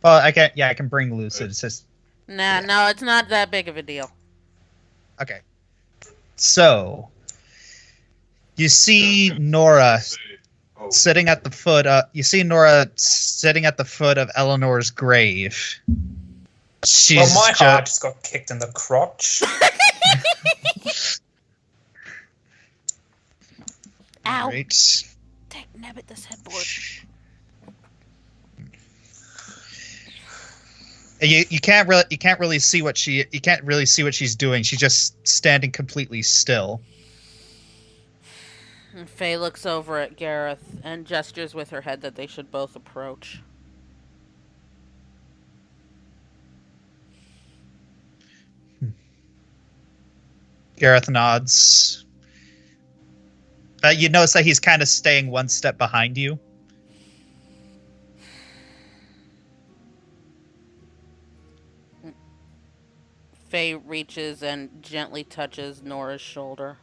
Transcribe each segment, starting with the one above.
Well, I can. Yeah, I can bring Lucid. It's just Nah, yeah. no, it's not that big of a deal. Okay. So you see Nora sitting at the foot. You see Nora sitting at the foot of Eleanor's grave. Well, She's my heart just just got kicked in the crotch. Ow! right. Take nab at this headboard. You can't really see what she's doing. She's just standing completely still. And Faye looks over at Gareth and gestures with her head that they should both approach. Gareth nods. You notice that he's kind of staying one step behind you. Faye reaches and gently touches Nora's shoulder.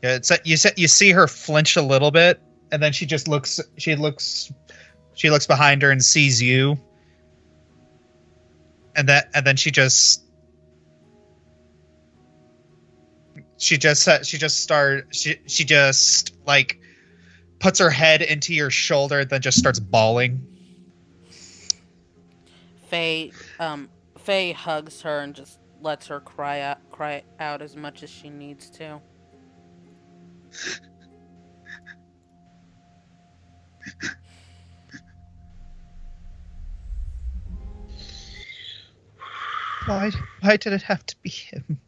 Yeah, you see her flinch a little bit, and then she just looks. She looks behind her and sees you, and then she just like puts her head into your shoulder, then just starts bawling. Faye hugs her and just lets her cry out as much as she needs to. Why did it have to be him?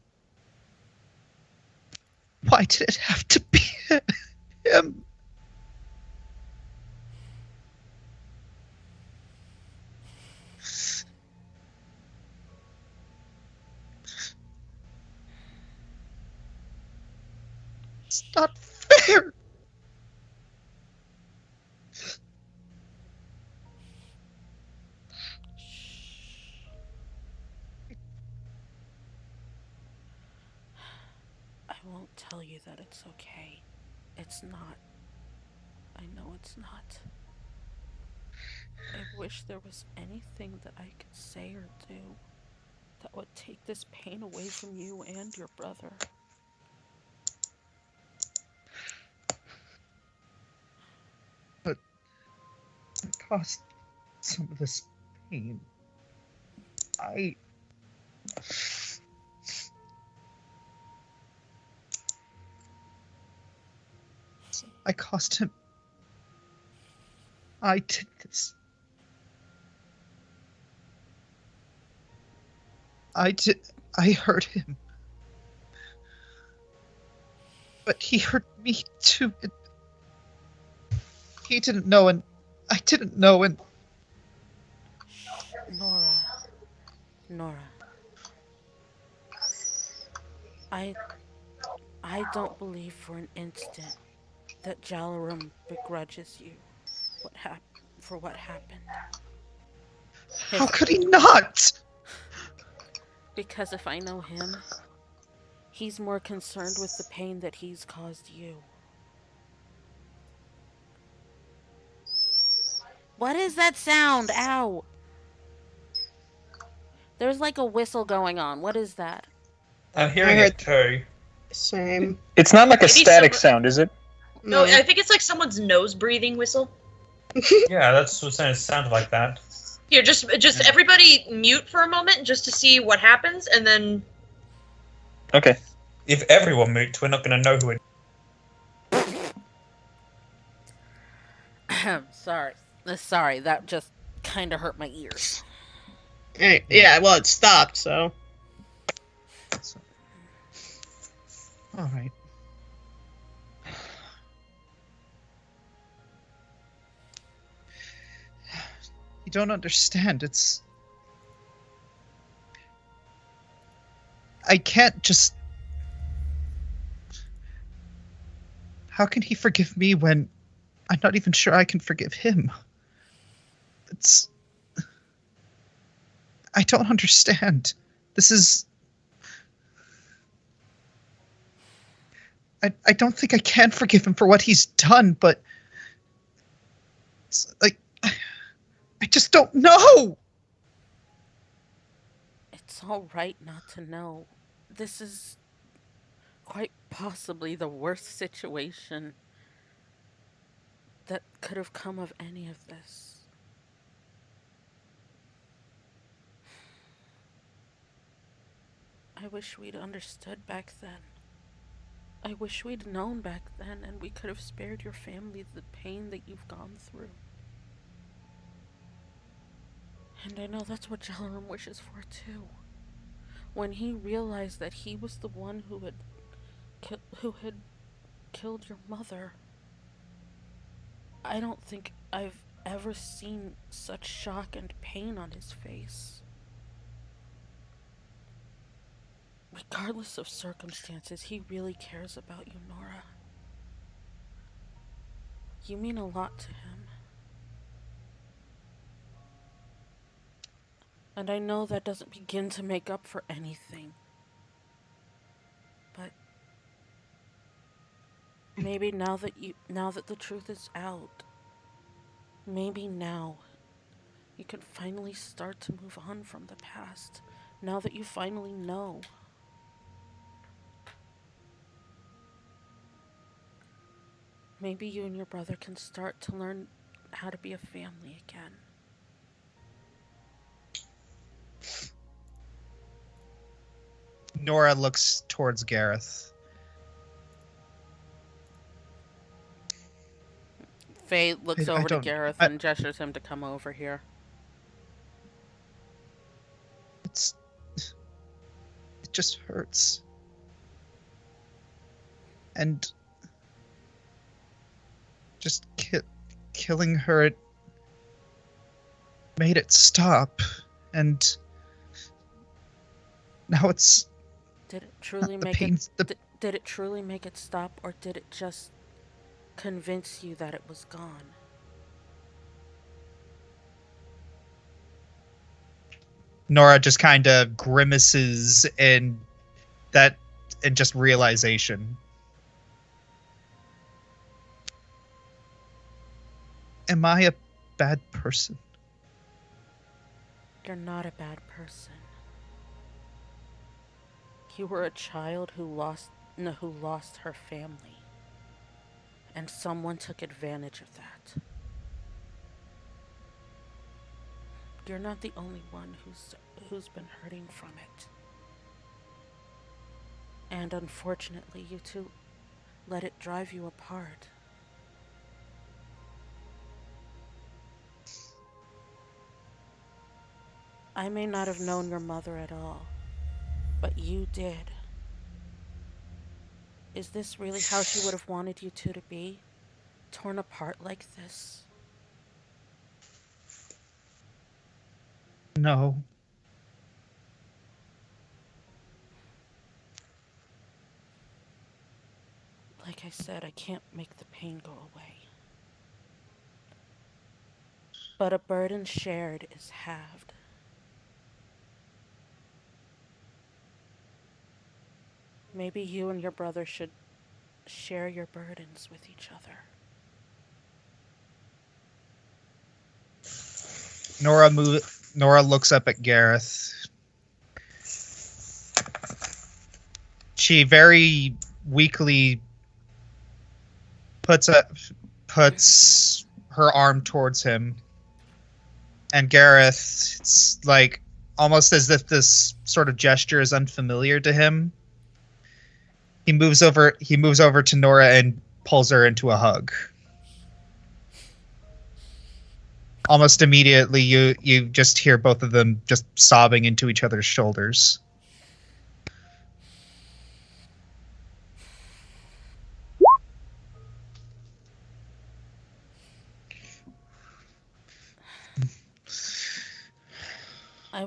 Why did it have to be him? It's not fair. I won't tell you that it's okay. It's not. I know it's not. I wish there was anything that I could say or do that would take this pain away from you and your brother. But it caused some of this pain. I caused him. I did this. I hurt him. But he hurt me too. He didn't know, and I didn't know, and Nora. I don't believe for an instant that Jalaram begrudges you for what happened. How could he not? Because if I know him, he's more concerned with the pain that he's caused you. What is that sound? Ow! There's like a whistle going on. What is that? I'm hearing it too. Same. It's not like a static sound, is it? No, I think it's like someone's nose breathing whistle. Yeah, that's what it sounded like that. Here, just everybody mute for a moment just to see what happens, and then... Okay. If everyone mute, we're not going to know who it... Sorry, that just kind of hurt my ears. Yeah, well, it stopped, so... All right. You don't understand. I can't just... How can he forgive me when I'm not even sure I can forgive him? I don't understand. This is... I don't think I can forgive him for what he's done, but It's like I just don't know. It's all right not to know. This is quite possibly the worst situation that could have come of any of this. I wish we'd understood back then. I wish we'd known back then, and we could have spared your family the pain that you've gone through. And I know that's what Jalaram wishes for too. When he realized that he was the one who had killed your mother, I don't think I've ever seen such shock and pain on his face. Regardless of circumstances, he really cares about you, Nora. You mean a lot to him. And I know that doesn't begin to make up for anything. But maybe now that the truth is out, maybe now you can finally start to move on from the past. Now that you finally know. Maybe you and your brother can start to learn how to be a family again. Nora looks towards Gareth. Faye looks over to Gareth and gestures him to come over here. It just hurts. And just killing her, it made it stop. And now it's... Did it truly make it? Did it truly make it stop, or did it just convince you that it was gone? Nora just kind of grimaces in just realization. Am I a bad person? You're not a bad person. You were a child who lost her family, and someone took advantage of that. You're not the only one who's been hurting from it. And unfortunately, you two let it drive you apart. I may not have known your mother at all, but you did. Is this really how she would have wanted you two to be? Torn apart like this? No. Like I said, I can't make the pain go away. But a burden shared is halved. Maybe you and your brother should share your burdens with each other. Nora looks up at Gareth. She very weakly puts her arm towards him. And Gareth, it's like almost as if this sort of gesture is unfamiliar to him. He moves over to Nora and pulls her into a hug. Almost immediately, you just hear both of them just sobbing into each other's shoulders. I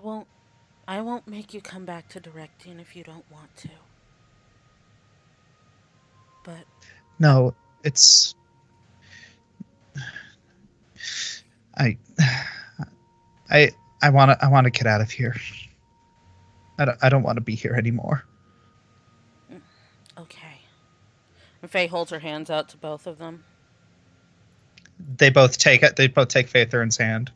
won't make you come back to directing if you don't want to. But no, it's I want to get out of here. I don't want to be here anymore. Okay. And Faye holds her hands out to both of them. They both take it. They both take Faithern's hand.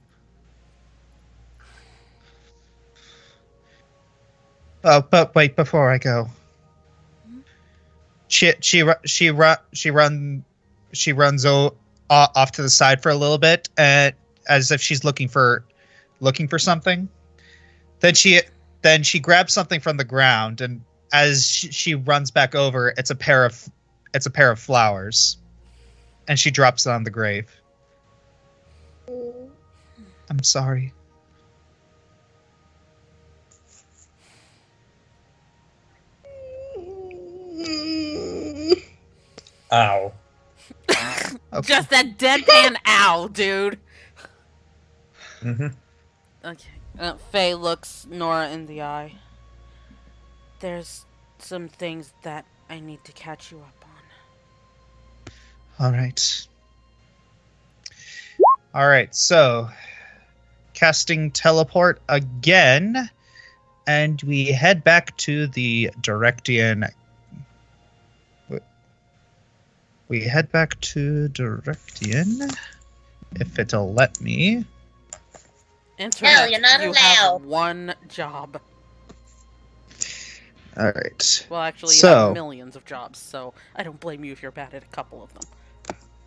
Oh, but wait! Before I go, she runs off to the side for a little bit, as if she's looking for something. Then she grabs something from the ground, and as she runs back over, it's a pair of flowers, and she drops it on the grave. I'm sorry. Ow. Okay. Just that deadpan ow, dude. Mm-hmm. Okay. Faye looks Nora in the eye. There's some things that I need to catch you up on. All right, so casting teleport again, and we head back to the Directian. We head back to Directian, if it'll let me. Internet, No, you're not you allowed. have one job. All right. Well, actually, you So- have millions of jobs, so I don't blame you if you're bad at a couple of them.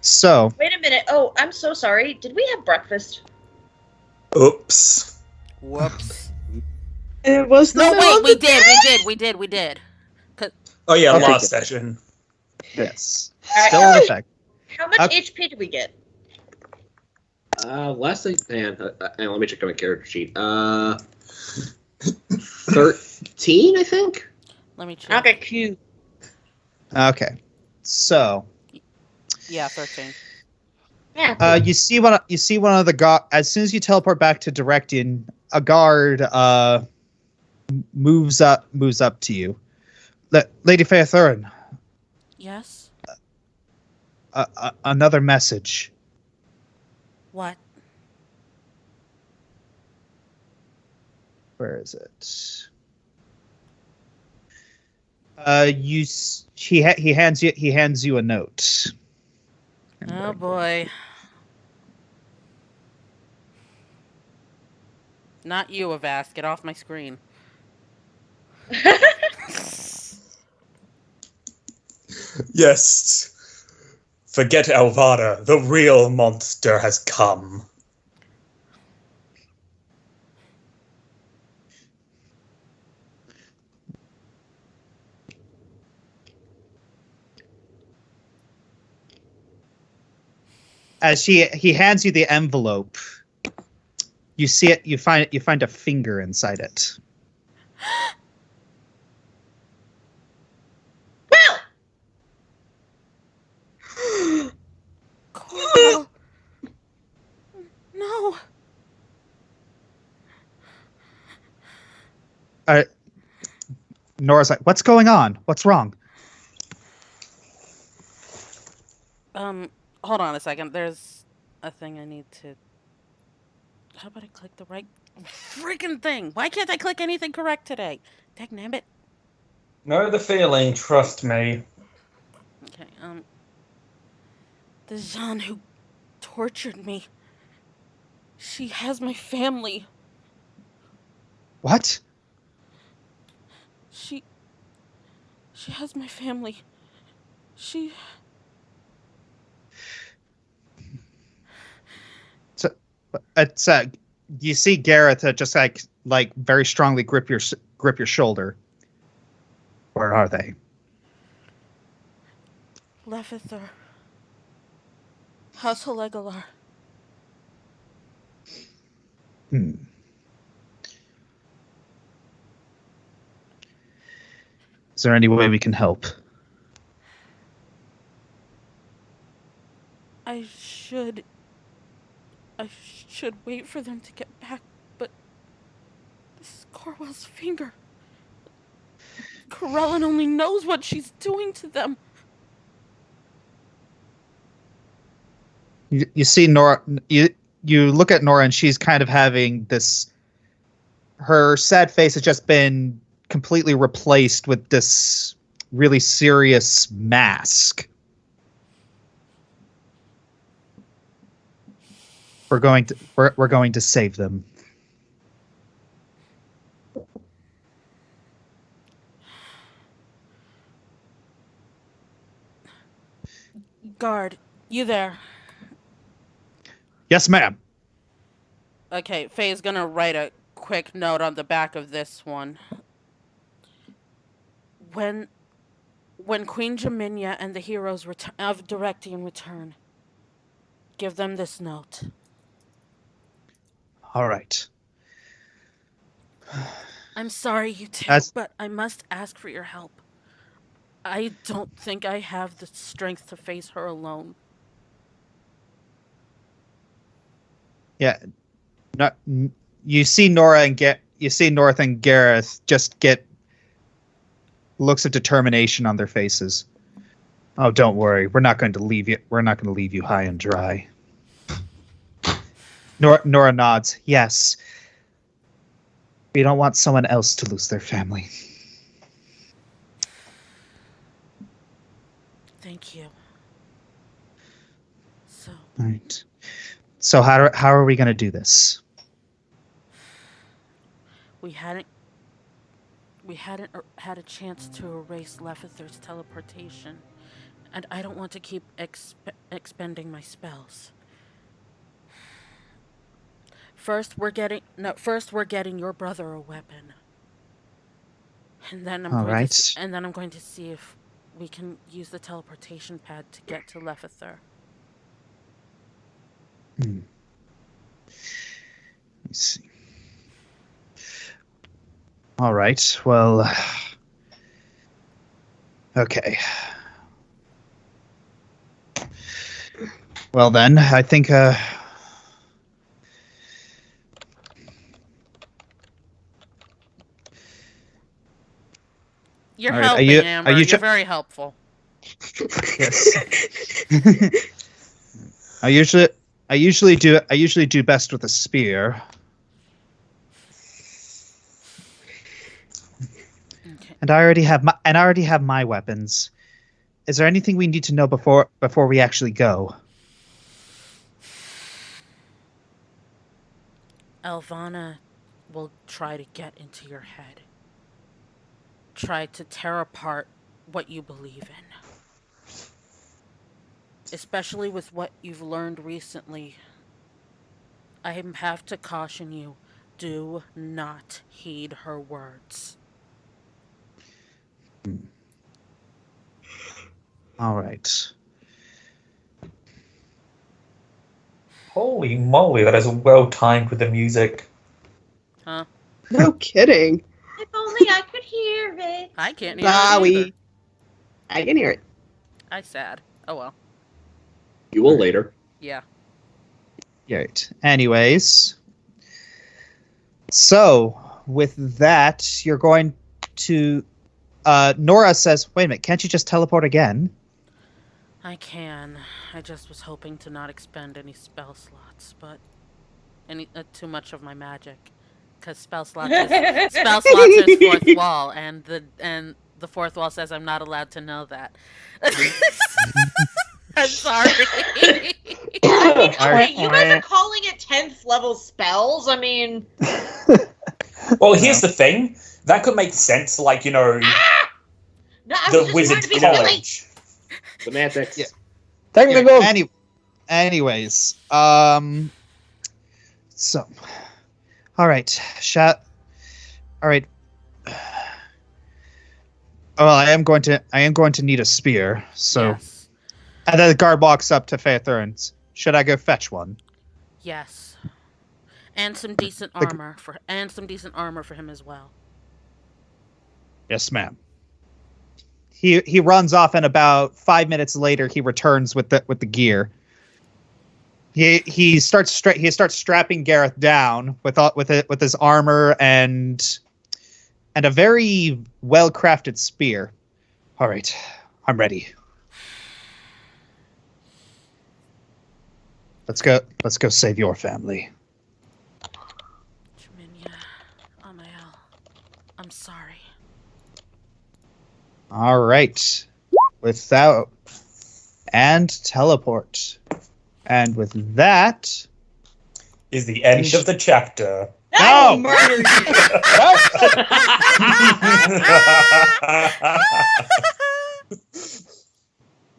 So, Wait a minute. Oh, I'm so sorry. Did we have breakfast? Oops. Whoops. It was No, not wait, on we the did. Oh yeah, Okay. last session. yes. Alright. Still in effect. How much Okay. HP did we get? Last thing, let me check my character sheet. 13, I think. Let me check. Okay, cute. Okay. So, Yeah, 13. Yeah. you see one of the as soon as you teleport back to Directian, a guard moves up to you. Lady Faithurin, Yes? another message. What? Where is it? He hands you a note. Oh boy. Not you, Avast. Get off my screen. Yes. Forget Alvada. The real monster has come. As he hands you the envelope, you see it. You find a finger inside it. Well, Coral. No. Nora's like, "What's going on? What's wrong?" Hold on a second. There's a thing I need to... How about I click the right freaking thing? Why can't I click anything correct today? Dagnabbit. Know the feeling, trust me. Okay, the Jean who tortured me. She has my family. What? She has my family. It's you see Gareth just like very strongly grip your shoulder. Where are they? Lefither. House Helegalar. Is there any way we can help? I should wait for them to get back, but this is Corwell's finger. Corellin only knows what she's doing to them. You see Nora. You look at Nora, and she's kind of having this. Her sad face has just been completely replaced with this really serious mask. we're going to save them. Guard, you there? Yes, ma'am. Okay, Faye's gonna write a quick note on the back of this one. When Queen Jaminia and the heroes of Directian return, give them this note. All right. I'm sorry, you two, but I must ask for your help. I don't think I have the strength to face her alone. Yeah. You see Nora and North and Gareth just get looks of determination on their faces. Oh, don't worry. We're not going to leave you. We're not going to leave you high and dry. Nora nods. Yes. We don't want someone else to lose their family. Thank you. So. All right. So how are we going to do this? We hadn't had a chance to erase Lefither's teleportation, and I don't want to keep expending my spells. First, we're getting your brother a weapon, and then I'm going to see if we can use the teleportation pad to get to Lefither. Let me see. All right. Well. Okay. Well then, I think. You're helping, Amber. You're very helpful. Yes. I usually do best with a spear. Okay. And I already have my weapons. Is there anything we need to know before we actually go? Elvana will try to get into your head. Try to tear apart what you believe in. Especially with what you've learned recently. I have to caution you, do not heed her words. All right. Holy moly, that is well timed with the music. Huh? No kidding. If only I could hear it. I can't hear it either. I can hear it. I sad. Oh well. You will later. Yeah. Right. Anyways. So, with that, you're going to... Nora says, wait a minute, can't you just teleport again? I can. I just was hoping to not expend any spell slots, but... too much of my magic. Because spell slots is fourth wall, and the fourth wall says I'm not allowed to know that. I'm sorry. Okay, you guys are calling it 10th level spells? I mean... Well, here's the thing. That could make sense, like, No, the Wizard's College. Semantics. Yeah. Technical. Anyways, so, all right, all right. Well, I am going to need a spear. So, yes. And then the guard walks up to Faethurns. Should I go fetch one? Yes. And some decent armor for him as well. Yes, ma'am. He runs off, and about 5 minutes later, he returns with the gear. He starts strapping Gareth down with his armor and a very well crafted spear. All right, I'm ready. Let's go save your family. Jaminia, Amael, I'm sorry. All right. Without and teleport. And with that, is the end of the chapter. I will No! murder you.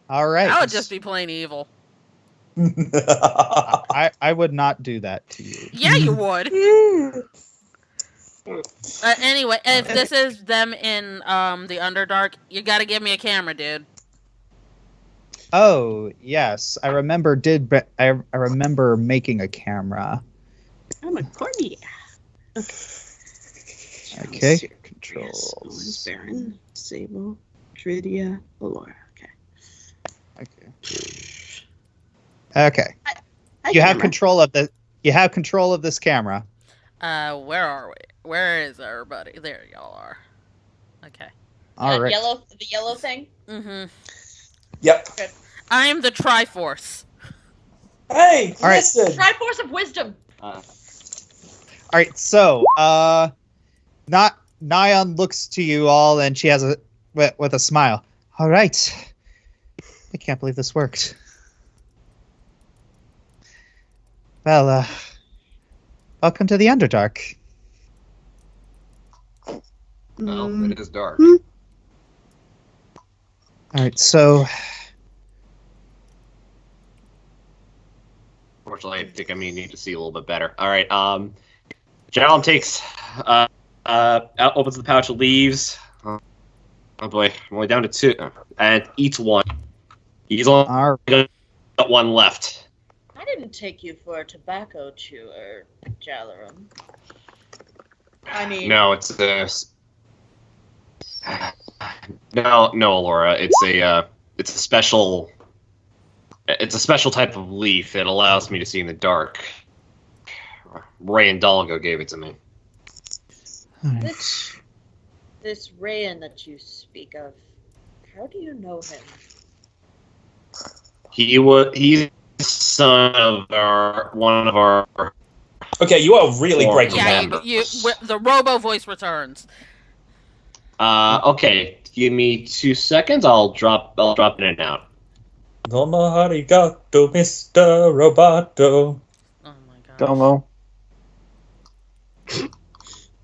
All right. That would just be plain evil. I would not do that to you. Yeah, you would. Anyway, if this is them in the Underdark, you gotta give me a camera, dude. Oh yes, I remember. I remember making a camera? I'm a corny. Okay. Controls. Baron, Sable, Dridia, Allura. Okay. Okay. Hi, You have camera. control of the. You have control of this camera. Where are we? Where is everybody? There y'all are. Okay. All right. The yellow thing. Mm-hmm. Yep. I am the Triforce. Hey, All right. listen. Triforce of wisdom. All right. So, not Nyan looks to you all, and she has with a smile. All right. I can't believe this worked. Well, welcome to the Underdark. Well, it is dark. All right. So, Unfortunately, I think I'm gonna need to see a little bit better. All right. General takes, opens the pouch of leaves. Oh boy, I'm only down to 2, and eats one. He's only all got one left. I didn't take you for a tobacco chewer, Jalarum. I mean, No, it's a. No, Laura. It's a special. It's a special type of leaf that allows me to see in the dark. Ray and Dalgo gave it to me. this Rayan that you speak of, how do you know him? He's son of one of our. Okay, you are really breaking Yeah, down. the Robo voice returns. Okay, give me 2 seconds. I'll drop in and out. Domo arigato, Mr. Roboto. Oh my god. Domo.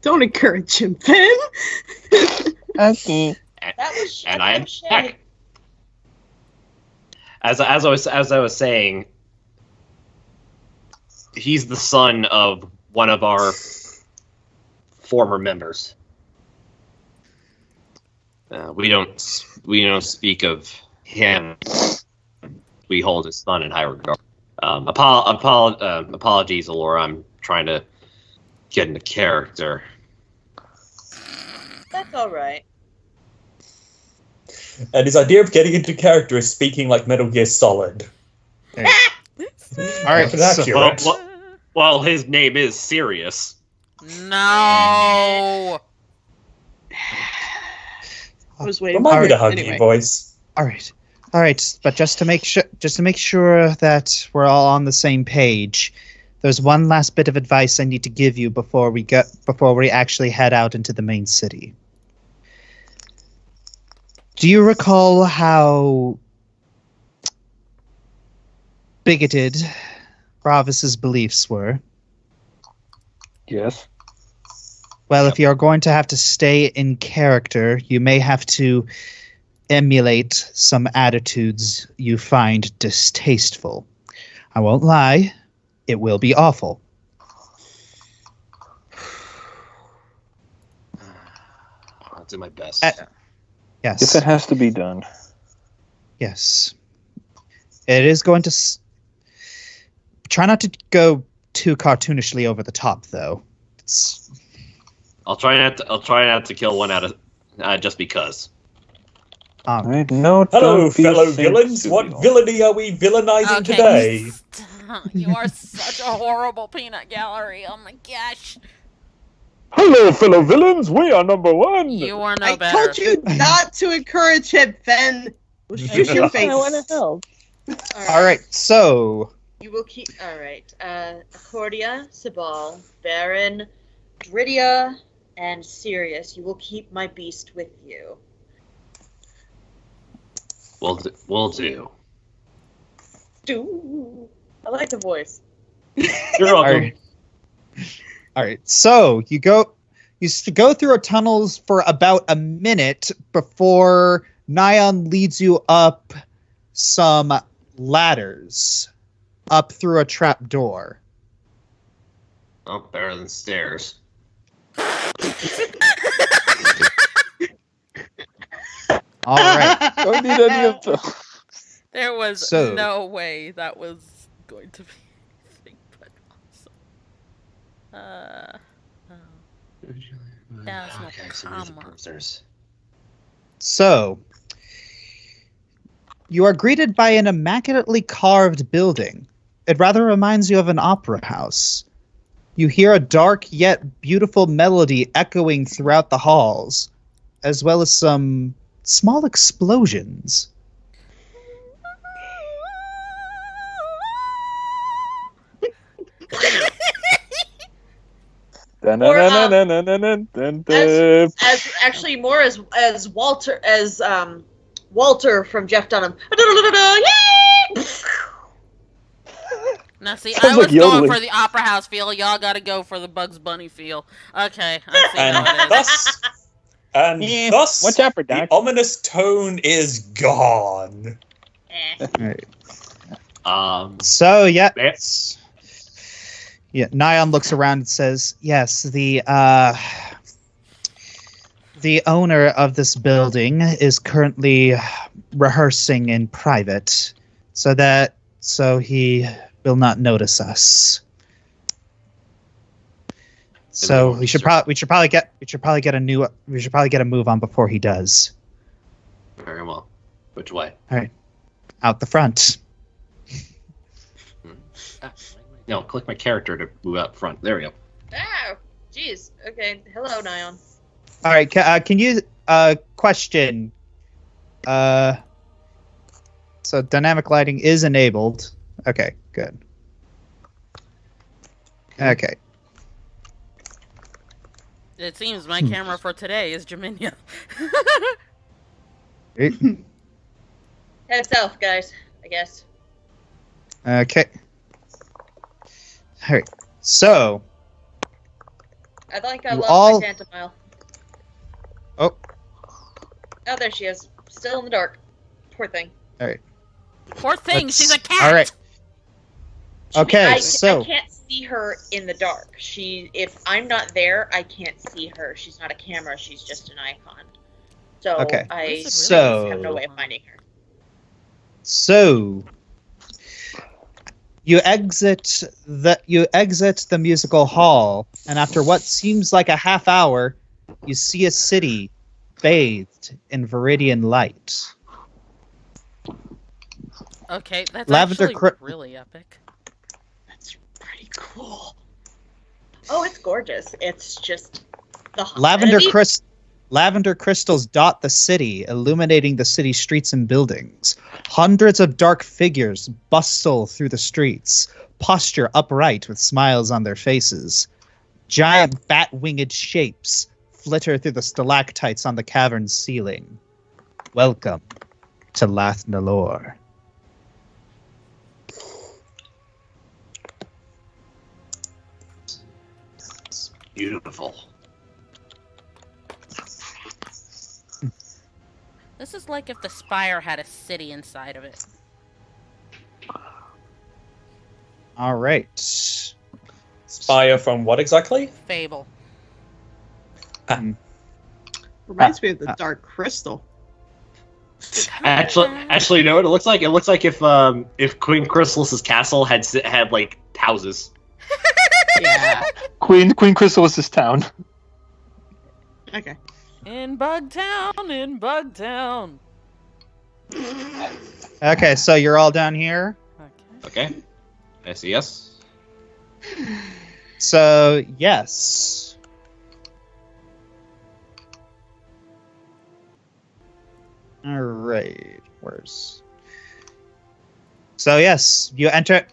Don't encourage him, Finn. Okay. That was And I am back. As I was saying, he's the son of one of our former members. We don't speak of him. We hold his son in high regard. Apologies, Allura. I'm trying to get into character. That's all right. And his idea of getting into character is speaking like Metal Gear Solid. right. That's So, accurate. Well, his name is Sirius. No. I was waiting Remind for me it. to hug Anyway. you, boys. all right. But just to make sure that we're all on the same page, there's one last bit of advice I need to give you before we actually head out into the main city. Do you recall how bigoted Ravis's beliefs were? Yes. Well, if you're going to have to stay in character, you may have to emulate some attitudes you find distasteful. I won't lie, it will be awful. I'll do my best. If Yes. it has to be done. Yes. It is going to... Try not to go too cartoonishly over the top, though. I'll try not to kill one out of just because. Right? No, Hello, don't be fellow a villains. What simp. villainy are we villainizing today? Stop. You are such a horrible peanut gallery. Oh my gosh. Hello, fellow villains. We are number one. You are no I better. told you not to encourage him, Finn. We'll shoot your face. I want to help. All right, so... You will keep. All right. Accordia, Sabal, Baron, Dridia, and Sirius. You will keep my beast with you. We'll do. Do. I like the voice. You're welcome. Alright. All right. So you go through a tunnels for about a minute before Nyan leads you up some ladders up through a trap door. Oh, better than stairs. All right. Don't need any of those. There was So- no way that was going to be anything but awesome. That was no Okay, so there's the comma. posters. So you are greeted by an immaculately carved building. It rather reminds you of an opera house. You hear a dark yet beautiful melody echoing throughout the halls, as well as some small explosions. As actually more as Walter from Jeff Dunham. Now, see, Sounds I was like yodeling. going for the opera house feel. Y'all got to go for the Bugs Bunny feel. Okay, I see And how it is. thus, and Yeah, thus, watch out for the Dak. ominous tone is gone. So yeah, Yeah. Nyan looks around and says, "Yes, the owner of this building is currently rehearsing in private, so he will not notice us. So we should probably get a move on before he does. Very well. Which way? Out the front." No, click my character to move out front. There we go. Oh, jeez. Okay. Hello, Nyan. All right, can you question? So dynamic lighting is enabled. Okay, good. Okay. It seems my camera for today is Jaminia. Head south, guys. I guess. Okay. All right. So I think I You lost all- my Tantamile. Oh. Oh, there she is. Still in the dark. Poor thing. Poor thing, Let's- she's a cat. all right. Okay, I so can't see her in the dark. If I'm not there, I can't see her. She's not a camera. She's just an icon. So Okay. I This is So- have no way of finding her. So you exit the musical hall, and after what seems like a half hour, you see a city bathed in viridian light. Okay, that's Lavender actually cri- really epic. That's pretty cool. Oh, it's gorgeous. It's just the Lavender crystals dot the city, illuminating the city streets and buildings. Hundreds of dark figures bustle through the streets, posture upright with smiles on their faces. Giant bat-winged shapes flitter through the stalactites on the cavern's ceiling. Welcome to Lath Nalor. It's beautiful. This is like if the Spire had a city inside of it. All right. Spire from what exactly? Fable. Reminds me of the Dark Crystal. Actually, you know what it looks like? It looks like if Queen Chrysalis's castle had like houses. Yeah. Queen Crystal was this town. Okay. In Bugtown. Okay, so you're all down here. Okay. Okay. I see. Yes. So, yes. All right. Where's? So you enter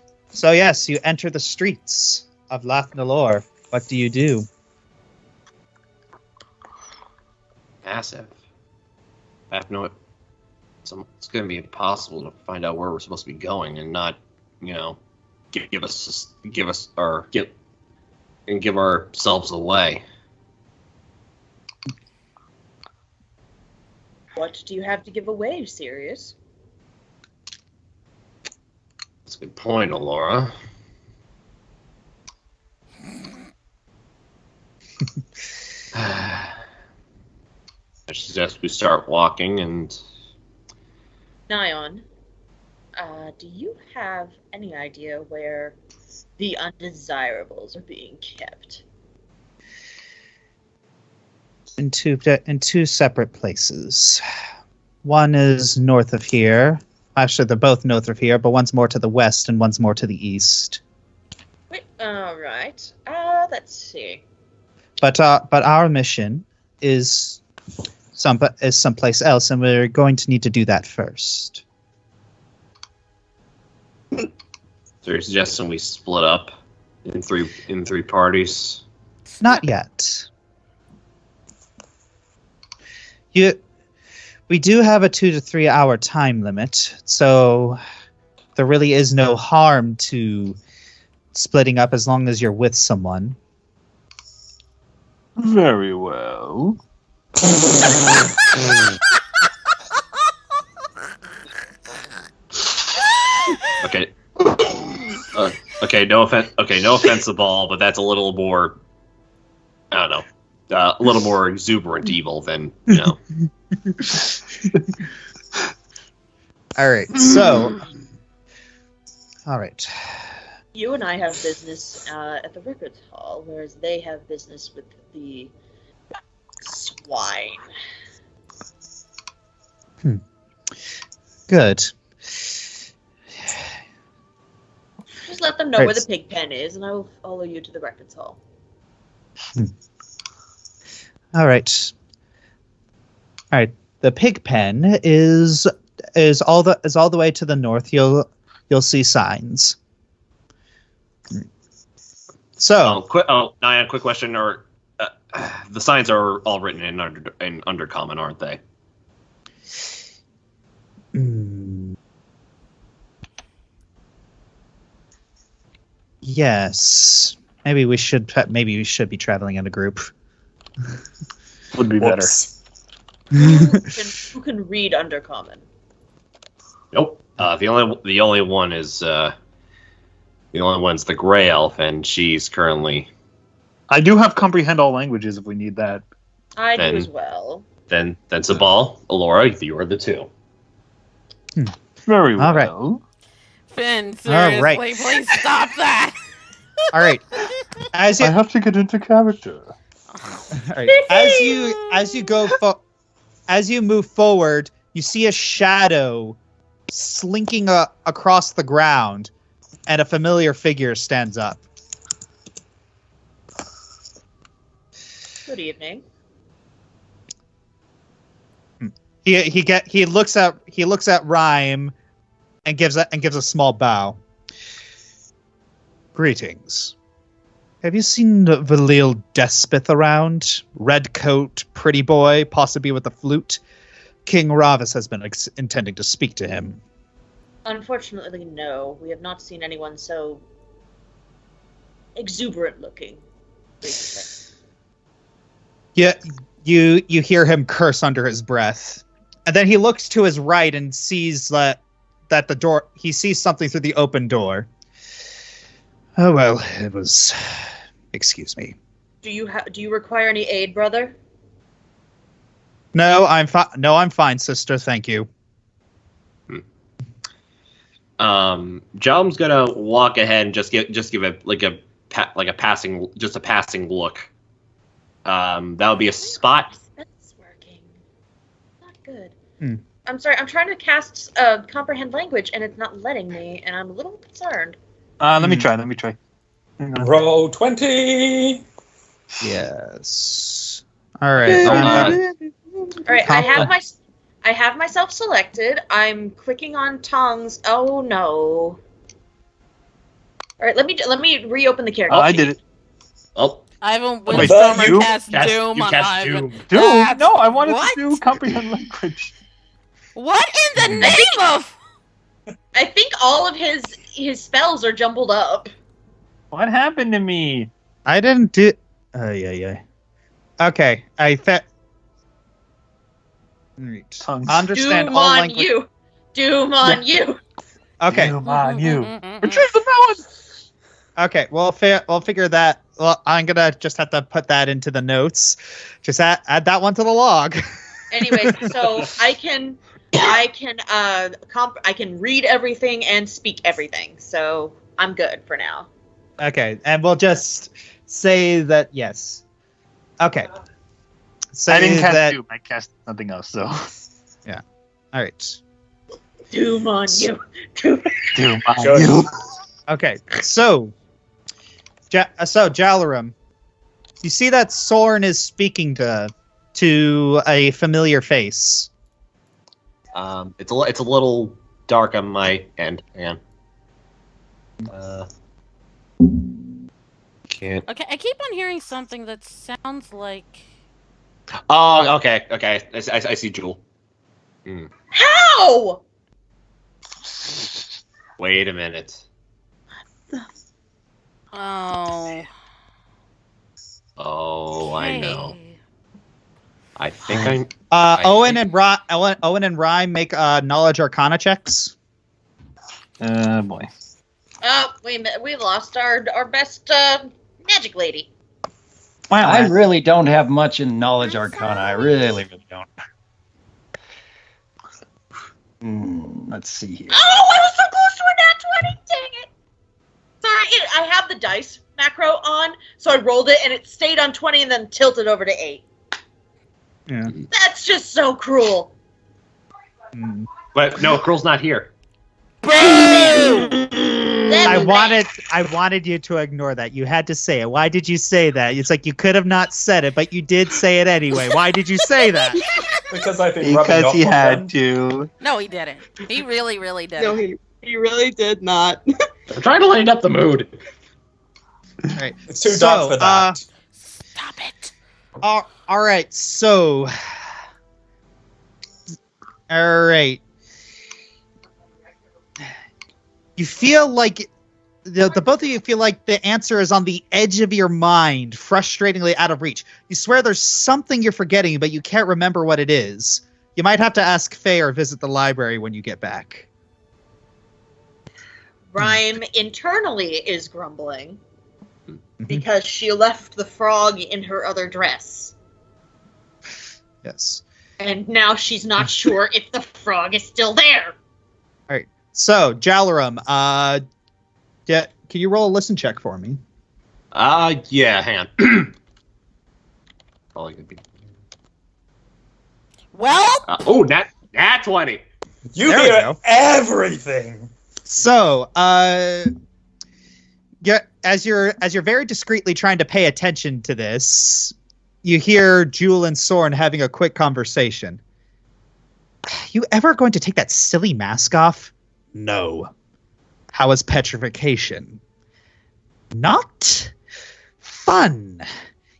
the streets of Lath Nalor. What do you do? Massive. I have no. It's going to be impossible to find out where we're supposed to be going and not, give ourselves away. What do you have to give away, Sirius? That's a good point, Alora. I suggest we start walking and... Nyon, do you have any idea where the undesirables are being kept? In two separate places. One is north of here. Actually, they're both north of here, but one's more to the west and one's more to the east. Wait, alright. Let's see. But our mission is someplace else, and we're going to need to do that first. So you're suggesting we split up in three parties? Not yet. We do have a 2 to 3 hour time limit, so there really is no harm to splitting up as long as you're with someone. Very well. Okay. Okay. No offense. Okay. No offense to Ball, but that's a little more. I don't know. A little more exuberant evil than All right. So. All right. You and I have business at the Records Hall, whereas they have business with the swine. Good. Just let them know where the pig pen is, and I will follow you to the Records Hall. All right. All right. The pig pen is all the way to the north. You'll see signs. So, Nyan, quick question: Or the signs are all written in Undercommon, aren't they? Yes. Maybe we should be traveling in a group. Would be better. Who can read Undercommon? Nope. The only one is the only one's the Grey Elf, and she's currently. I do have comprehend all languages if we need that. I do as well. Then Sabal, Alora, you are the two. Very well. All right. Finn, seriously, All right. please stop that. All right. I have to get into character. All right. As you move forward, you see a shadow slinking across the ground, and a familiar figure stands up. Good evening. He looks at Rhyme and gives a small bow. Greetings. Have you seen Valil Despeth around? Red coat, pretty boy, possibly with a flute. King Ravis has been intending to speak to him. Unfortunately, no. We have not seen anyone so exuberant looking recently. Yeah, you hear him curse under his breath, and then he looks to his right and sees that the door. He sees something through the open door. Oh well, it was. Excuse me. Do you require any aid, brother? No, I'm fine. No, I'm fine, sister. Thank you. Jom's gonna walk ahead and just give it a passing look. That would be a spot. That's working. Not good. Hmm. I'm sorry. I'm trying to cast comprehend language, and it's not letting me, and I'm a little concerned. Let me try. Hang on. Roll 20. Yes. All right. All right. I have myself selected. I'm clicking on tongues. Oh no. All right. Let me reopen the character. I did it. Oh. Ivan Wait, Windstormer you? cast Doom you on cast Ivan. Doom. Dude, no, I wanted What? to do comprehend language. What in the name of? I think all of his spells are jumbled up. What happened to me? I didn't do. Yeah. Okay, Tongues. understand Doom all on language. you. Doom on you. Okay, Doom on you. Retrieve the melon! okay. We'll figure that. Well, I'm gonna just have to put that into the notes. Just add that one to the log. Anyways, so I can read everything and speak everything. So I'm good for now. Okay, and we'll just say that yes. Okay. Say I didn't cast that. Doom. I cast nothing else, so. All right. Doom on you. Doom on Sure. you. Okay. So Jalarum, you see that Soren is speaking to a familiar face. It's a little dark on my end. Hang on. Can't. Okay, I keep on hearing something that sounds like. Oh, okay. I see Jewel. How? Wait a minute. Oh. Oh, I know. Okay. I think I Owen think- and Rye make knowledge arcana checks. Boy. Oh, wait a minute. We lost our best magic lady. Wow. I really don't have much in knowledge arcana. I really don't. Let's see here. Oh, I was so close to a nat 20. Dang it. Sorry, I have the dice macro on, so I rolled it and it stayed on 20 and then tilted over to 8. Yeah. That's just so cruel. But no, girl's not here. I wanted you to ignore that. You had to say it. Why did you say that? It's like you could have not said it, but you did say it anyway. Why did you say that? Because I've been rubbing Because off he on had them. to. No, he didn't. He really, really didn't. No, he really did not. I'm trying to lighten up the mood. All right. It's too dark for that. Stop it. All right. So. All right. You feel like the both of you feel like the answer is on the edge of your mind, frustratingly out of reach. You swear there's something you're forgetting, but you can't remember what it is. You might have to ask Faye or visit the library when you get back. Rhyme internally is grumbling because she left the frog in her other dress. Yes. And now she's not sure if the frog is still there. All right. So, Jalarum, can you roll a listen check for me? Yeah, hang on. Probably gonna be. Well, nat 20. You There we hear go. everything. So, yeah, as you're very discreetly trying to pay attention to this, you hear Jewel and Soren having a quick conversation. You ever going to take that silly mask off? No. How is petrification? Not fun.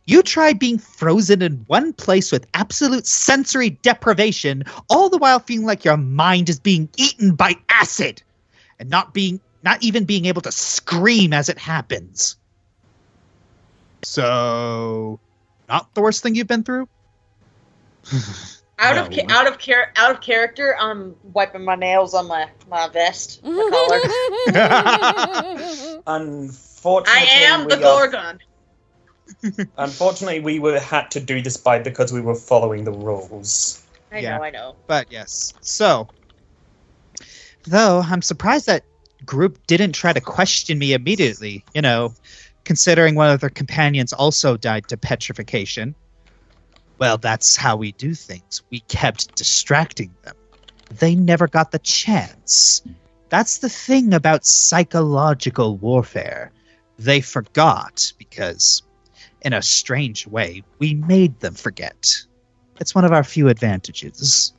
You try being frozen in one place with absolute sensory deprivation, all the while feeling like your mind is being eaten by acid, and not even being able to scream as it happens. So, not the worst thing you've been through? Out of character, I'm wiping my nails on my vest, my collar. Unfortunately, I am the Gorgon. Unfortunately, we had to do this because we were following the rules. I know. But yes. So, though, I'm surprised that group didn't try to question me immediately, considering one of their companions also died to petrification. Well, that's how we do things. We kept distracting them. They never got the chance. That's the thing about psychological warfare. They forgot because, in a strange way, we made them forget. It's one of our few advantages.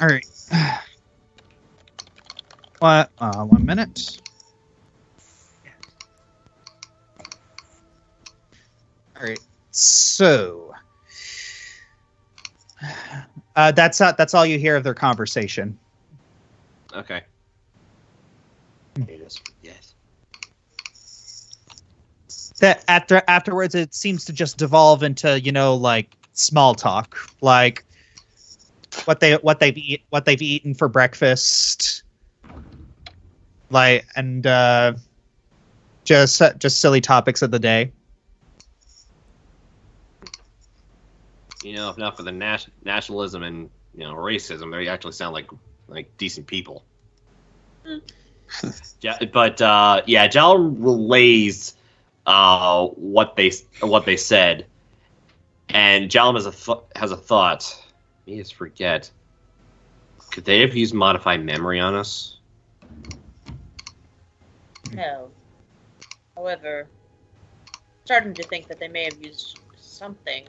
All right. 1 minute. All right. So, That's all you hear of their conversation. Okay. Yes. That afterwards, it seems to just devolve into like small talk, like what they've eaten for breakfast, like and just silly topics of the day. If not for the nationalism and racism, they actually sound like decent people. Yeah, but Jal relays what they said, and Jalum has a thought. Let me just forget. Could they have used modify memory on us? No. However, starting to think that they may have used something.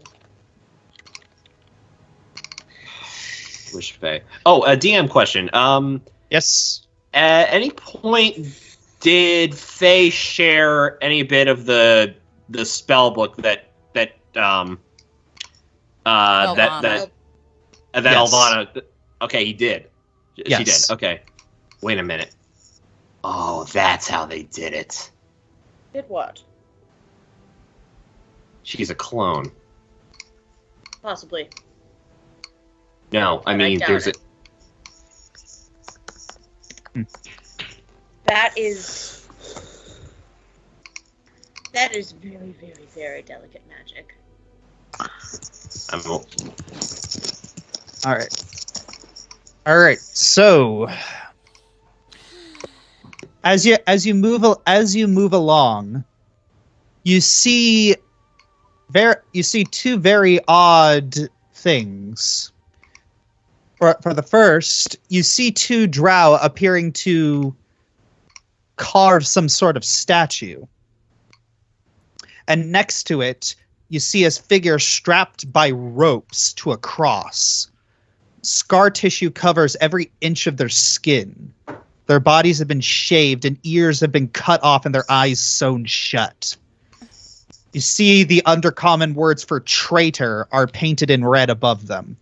Wish Faye. Oh, a DM question. Yes. At any point, did Faye share any bit of the spell book that Alvana? Okay, he did. Yes. She did. Okay. Wait a minute. Oh, that's how they did it. Did what? She's a clone. Possibly. No, I mean, there's a. That is very, very, very delicate magic. All right. So, as you move along, you see two very odd things. For the first, you see two drow appearing to carve some sort of statue. And next to it, you see a figure strapped by ropes to a cross. Scar tissue covers every inch of their skin. Their bodies have been shaved and ears have been cut off and their eyes sewn shut. You see the undercommon words for traitor are painted in red above them.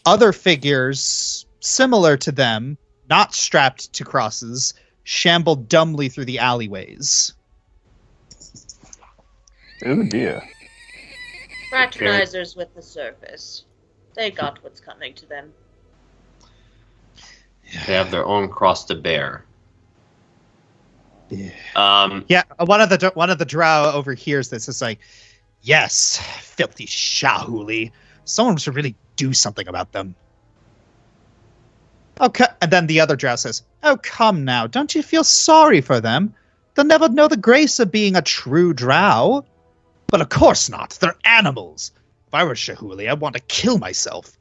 Other figures, similar to them, not strapped to crosses, shambled dumbly through the alleyways. Oh dear. Fraternizers with the surface. They got what's coming to them. They have their own cross to bear. One of the drow overhears this. It's like, yes, filthy Shahuli. Someone should really do something about them. Okay, and then the other drow says, "Oh, come now, don't you feel sorry for them? They'll never know the grace of being a true drow." But of course not. They're animals. If I were Shahuli, I'd want to kill myself.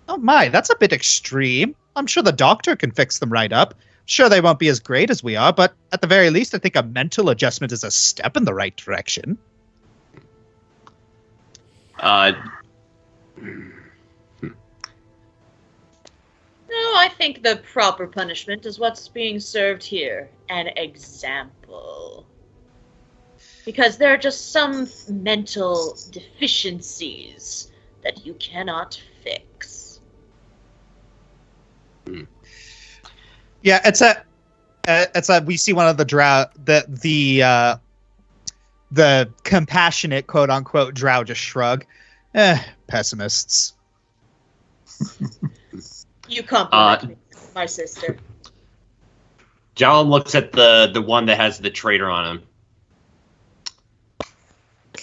Oh my, that's a bit extreme. I'm sure the doctor can fix them right up. Sure, they won't be as great as we are, but at the very least, I think a mental adjustment is a step in the right direction. No, I think the proper punishment is what's being served here. An example. Because there are just some mental deficiencies that you cannot fix. Yeah, it's a we see one of the drow, the compassionate quote unquote drow just shrug. Pessimists. You compliment me, my sister. Jalum looks at the one that has the traitor on him.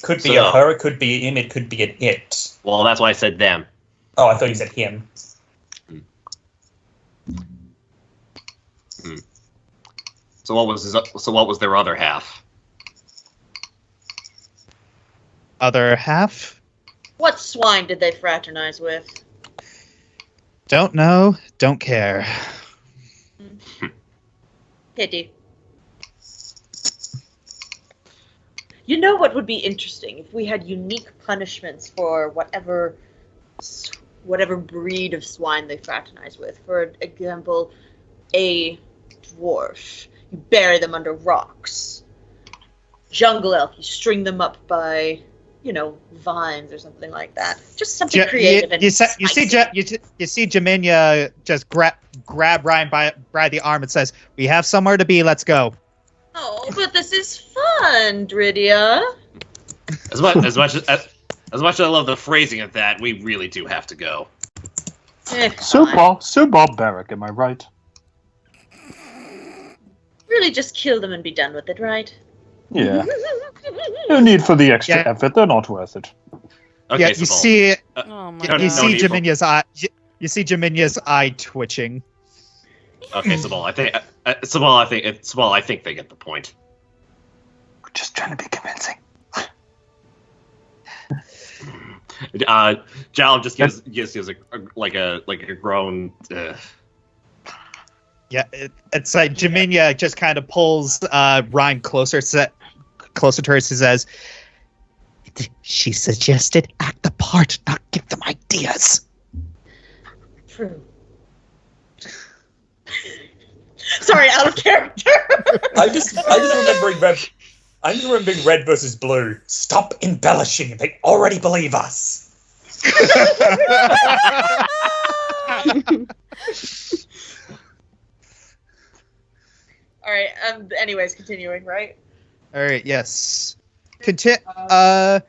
Could be a her, it could be him, it could be an it. Well, that's why I said them. Oh, I thought you said him. So what was their other half? Other half? What swine did they fraternize with? Don't know, don't care. Pity. You know what would be interesting if we had unique punishments for whatever breed of swine they fraternize with. For example, a dwarf, you bury them under rocks. Jungle elf, you string them up by vines or something like that. Just something creative and you spicy. see Jaminia just grab Ryan by the arm and says, "We have somewhere to be. Let's go." Oh, but this is fun, Dridia. As much as I love the phrasing of that, we really do have to go. So barbaric, am I right? Really just kill them and be done with it, right? Yeah. No need for the extra effort. They're not worth it. Okay, you see, Oh my you see Jaminia's eye. You see Jaminia's eye twitching. Okay, Sabal, I think they get the point. We're just trying to be convincing. Jalum just gives a groan. Yeah, it's like Jaminia just kind of pulls Ryan closer to her and says, "She suggested act the part, not give them ideas." True. Sorry, out of character. I'm just remembering red versus blue. Stop embellishing. They already believe us. All right. Anyways, continuing, right? All right. Yes. As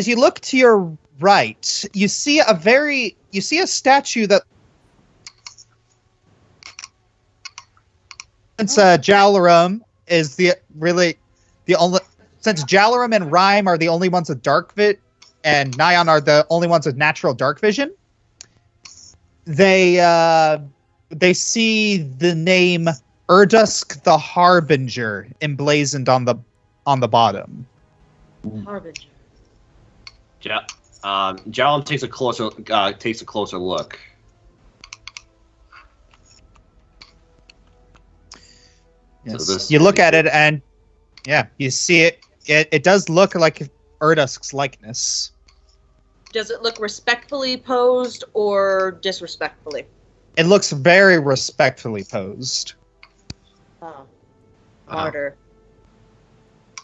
you look to your right, you see a statue that. Since Jalarum is the only, since Jalarum and Rhyme are the only ones with dark and Nyan are the only ones with natural dark vision, they see the name Urdusk the Harbinger emblazoned on the bottom. Harbinger. Jalum takes a closer look. Yes. So this you look at it and you see it. It does look like Urdusk's likeness. Does it look respectfully posed or disrespectfully? It looks very respectfully posed. Oh. Martyr.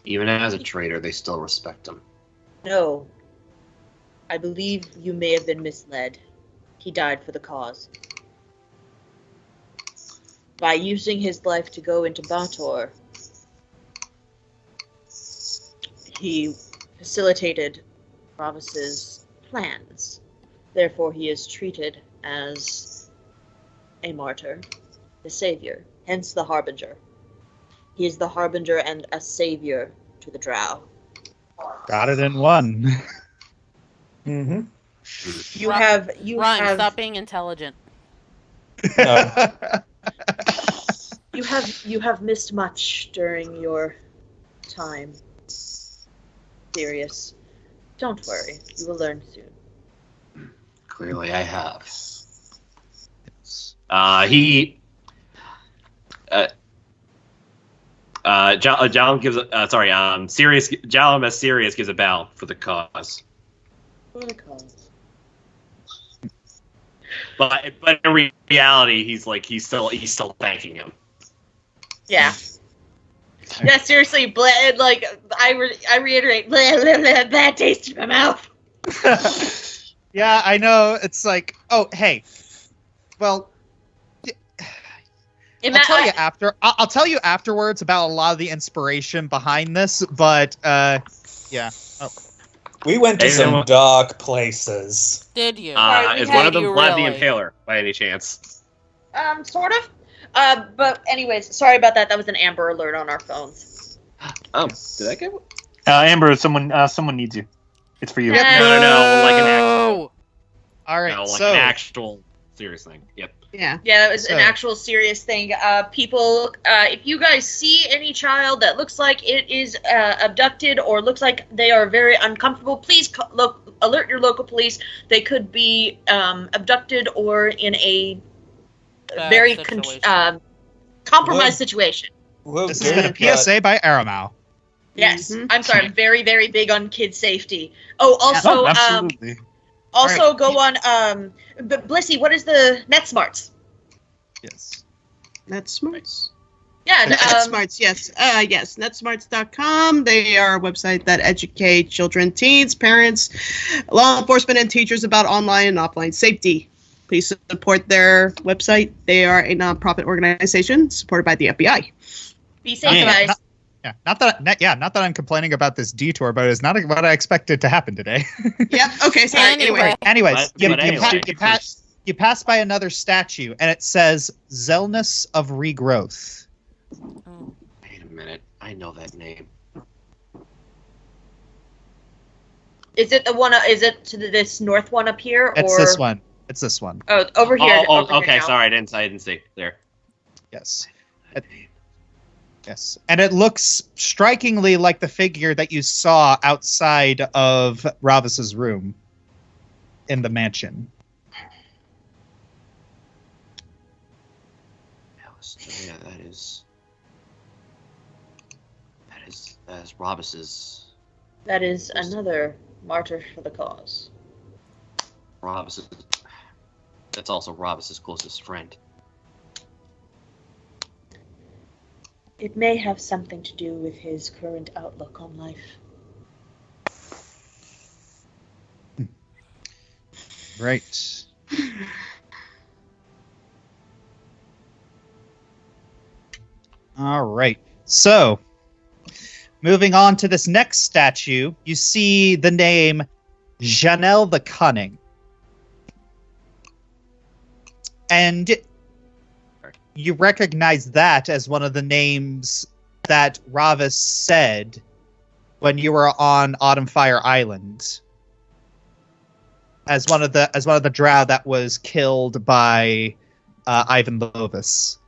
Even as a traitor, they still respect him. No. I believe you may have been misled. He died for the cause. By using his life to go into Bator, he facilitated Ravis's plans. Therefore, he is treated as a martyr, the savior, hence the Harbinger. He is the Harbinger and a savior to the Drow. Got it in one. Mm-hmm. You Ryan, have stop being intelligent. No. You have missed much during your time. Sirius. Don't worry, you will learn soon. Clearly, I have. Jalum gives Jalum as Sirius gives a bow for the cause. For the cause. But in reality, he's still thanking him. Yeah. Yeah, seriously, I reiterate, blah, blah, blah, bad taste in my mouth. Yeah, I know. It's like, oh, hey. Well, I'll tell you afterwards about a lot of the inspiration behind this, but yeah. Oh. We went to some dark places. Did you? Is one of them Vlad the Impaler, by any chance? Sort of. But anyways, sorry about that. That was an Amber Alert on our phones. Oh, did I get one? Amber, someone needs you. It's for you. No, like an actual. All right, an actual serious thing. Yep. Yeah. Yeah, that was an actual serious thing. People, if you guys see any child that looks like it is abducted or looks like they are very uncomfortable, please alert your local police. They could be abducted or in a very compromised situation. This has been a PSA by Aramau. Yes, I'm sorry. I'm very, very big on kid safety. Oh, also, absolutely. Also, go on. Blissey, what is the net smarts? Yes. Net smarts. Yeah, NetSmarts, yes. Yes, netsmarts.com. They are a website that educate children, teens, parents, law enforcement, and teachers about online and offline safety. Please support their website. They are a nonprofit organization supported by the FBI. be safe, guys. Not that I'm complaining about this detour, but it's not what I expected to happen today. Yep. Okay. Sorry. Anyways, But you pass by another statue, and it says "Zelness of Regrowth." Wait a minute. I know that name. Is it the one? Is it to this north one up here? It's or... this one. It's this one. Oh, over here. Oh, over here okay. now. Sorry, I didn't see. There. Yes. Yes. And it looks strikingly like the figure that you saw outside of Ravis's room in the mansion. Yeah, that is Robus's. That is another martyr for the cause. Robus's. That's also Robus's closest friend. It may have something to do with his current outlook on life. Right. All right. So, moving on to this next statue, you see the name Janelle the Cunning. And you recognize that as one of the names that Ravis said when you were on Autumnfire Island. As one of the drow that was killed by Ivan Lovis.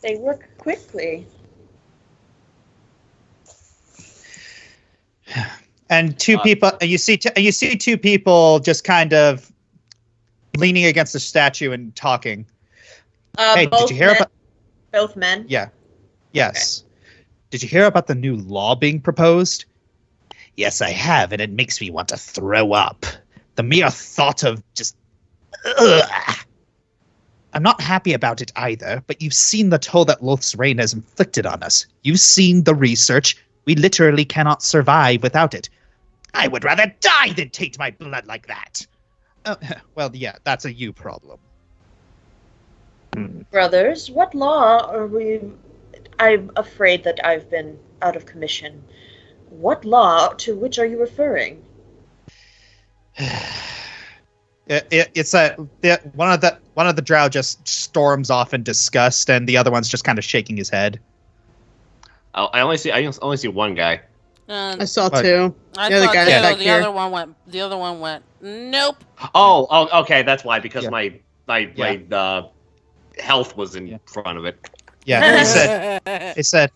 They work quickly. And you see two people just kind of leaning against the statue and talking. Hey, did you hear about both men? Yeah. Yes. Okay. Did you hear about the new law being proposed? Yes, I have, and it makes me want to throw up. The mere thought of just... Ugh. I'm not happy about it either, but you've seen the toll that Loth's reign has inflicted on us. You've seen the research. We literally cannot survive without it. I would rather die than taint my blood like that. Well, yeah, that's a you problem. Brothers, what law are we... I'm afraid that I've been out of commission. What law to which are you referring? It's one of the drow just storms off in disgust, and the other one's just kind of shaking his head. Oh, I only see one guy. I saw two. I the thought guy back the here. other one went. Nope. Oh, okay, that's why, because my health was in front of it. Yeah, he said.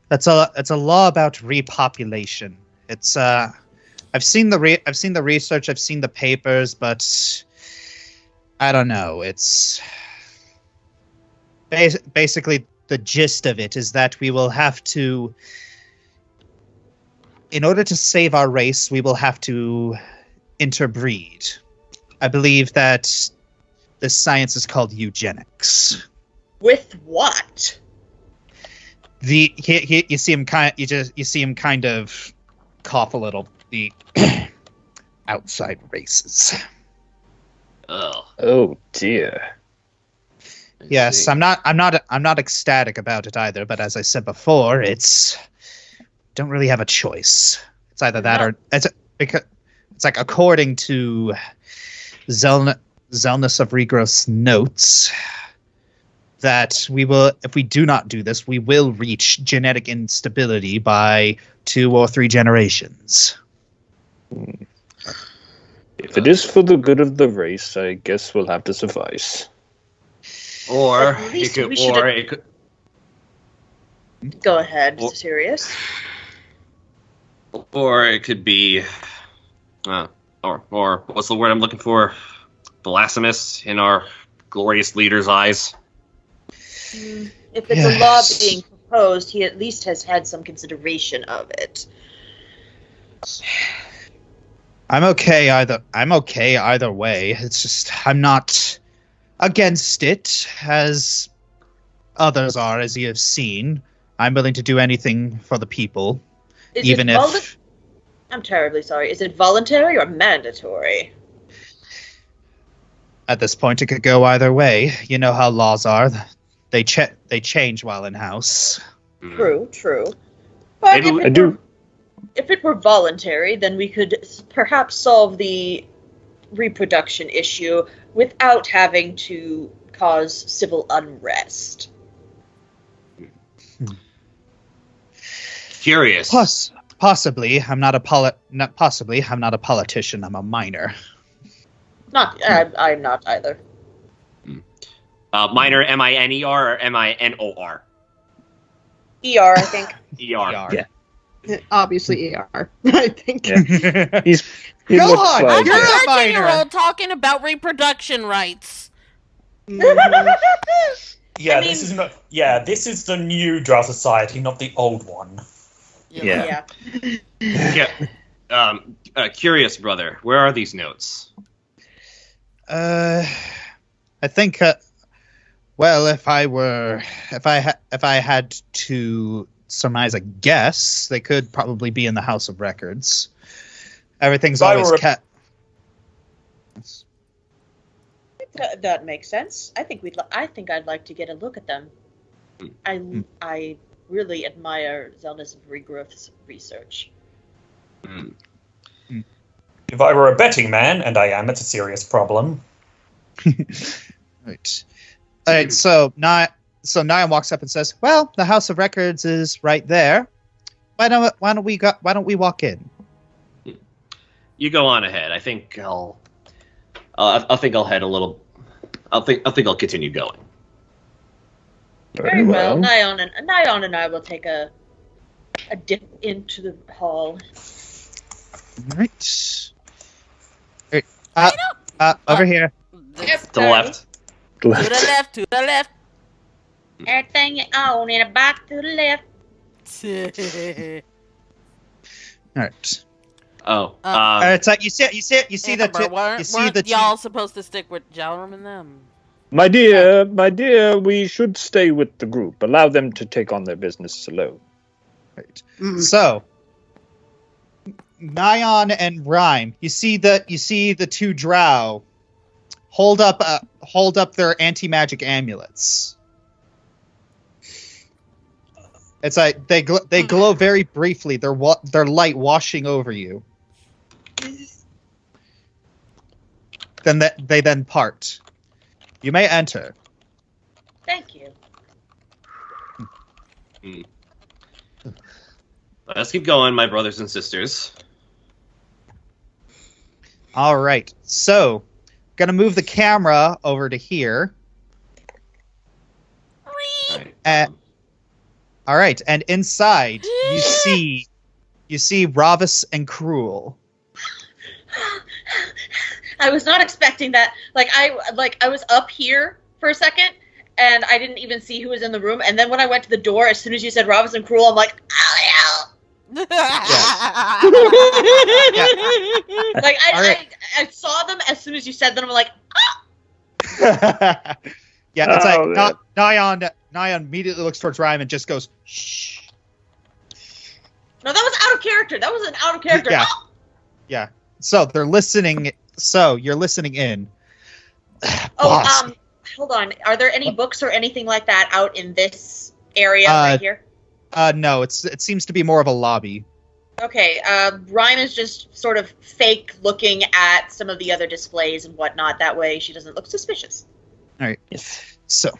That's a law about repopulation. It's I've seen the research, I've seen the papers, but I don't know. It's basically the gist of it is that we will have to, in order to save our race, we will have to interbreed. I believe that this science is called eugenics. With what? You see him kind of cough a little. The outside races. Oh dear. Yes, I'm not ecstatic about it either, but as I said before, don't really have a choice. It's either that or because it's like according to Zelness of Regrowth's notes that we will, if we do not do this, we will reach genetic instability by 2 or 3 generations. If it is for the good of the race, I guess we'll have to suffice. Or it could. Go ahead, Sirius. Or it could be, or what's the word I'm looking for? Blasphemous in our glorious leader's eyes. If it's a law being proposed, he at least has had some consideration of it. I'm okay either way. It's just I'm not against it, as others are, as you have seen. I'm willing to do anything for the people, I'm terribly sorry. Is it voluntary or mandatory? At this point, it could go either way. You know how laws are. They change while in house. True. But Maybe if it were voluntary, then we could perhaps solve the reproduction issue without having to cause civil unrest. Curious. Possibly. I'm not a politician. I'm a miner. I'm not either. Minor, M-I-N-E-R or M-I-N-O-R? ER, I think. ER. Yeah. Obviously, ER. I think. Yeah. He Go looks on, like you're a minor. 13-year-old talking about reproduction rights. Yeah, this is not. Yeah, this is the new Drow Society, not the old one. Yeah. Curious, brother. Where are these notes? I think. Well, if I had to surmise a guess, they could probably be in the House of Records. Everything's always kept. That makes sense. I think I'd like to get a look at them. I really admire Zelda's regrowth research. If I were a betting man, and I am, it's a serious problem. Right. All right. So Nyan walks up and says, "Well, the House of Records is right there. Why don't we walk in?" You go on ahead. I think I'll head a little. I'll continue going. Very well. Nyan and I will take a dip into the hall. All right. Over here. Yep, To the left. To the left. Everything you own in a box to the left. All right. Oh. It's like you see Weren't y'all supposed to stick with Jalrum and them? My dear, we should stay with the group. Allow them to take on their business alone. Right. So, Nyan and Rhyme, you see the two Drow hold up their anti-magic amulets. It's like they glow very briefly. Their light washing over you. Then they part. You may enter. Thank you. Let's keep going, my brothers and sisters. All right. So, gonna move the camera over to here. All right, and inside you see Ravis and Cruel. I was not expecting that. I was up here for a second, and I didn't even see who was in the room. And then when I went to the door, as soon as you said Ravis and Cruel, I'm like, oh yeah. I saw them as soon as you said them. I'm like, ah. Yeah, it's Nyan immediately looks towards Ryan and just goes, shh. No, that was out of character. That was an out of character. Yeah. Yeah. So they're listening. So you're listening in. Oh, hold on. Are there any books or anything like that out in this area right here? No. It seems to be more of a lobby. Okay. Rhyme is just sort of fake looking at some of the other displays and whatnot. That way she doesn't look suspicious. All right. So,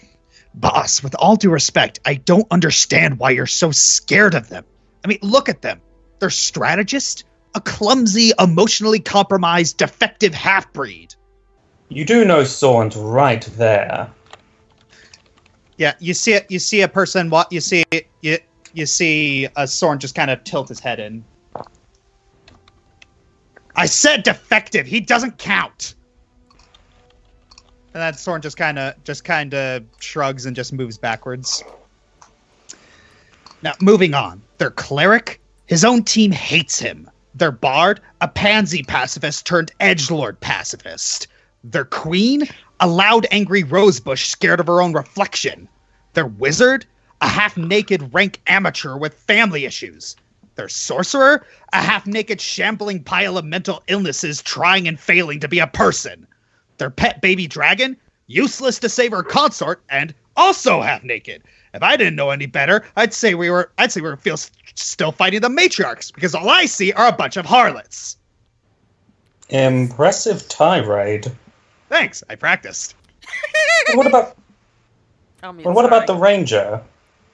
boss, with all due respect, I don't understand why you're so scared of them. I mean, look at them. They're strategists, a clumsy, emotionally compromised, defective half-breed. You do know Sorn's right there. Yeah, you see a person. What you see a Sorn just kind of tilt his head in. I said defective. He doesn't count. And then Sorn just kind of shrugs and just moves backwards. Now, moving on. Their cleric, his own team hates him. Their bard, a pansy pacifist turned edgelord pacifist. Their queen, a loud, angry rosebush scared of her own reflection. Their wizard, a half-naked rank amateur with family issues. Their sorcerer, a half-naked shambling pile of mental illnesses trying and failing to be a person. Their pet baby dragon, useless to save her consort and also half-naked. If I didn't know any better, I'd say we were still fighting the matriarchs because all I see are a bunch of harlots. Impressive tirade. Thanks, I practiced. What about the ranger?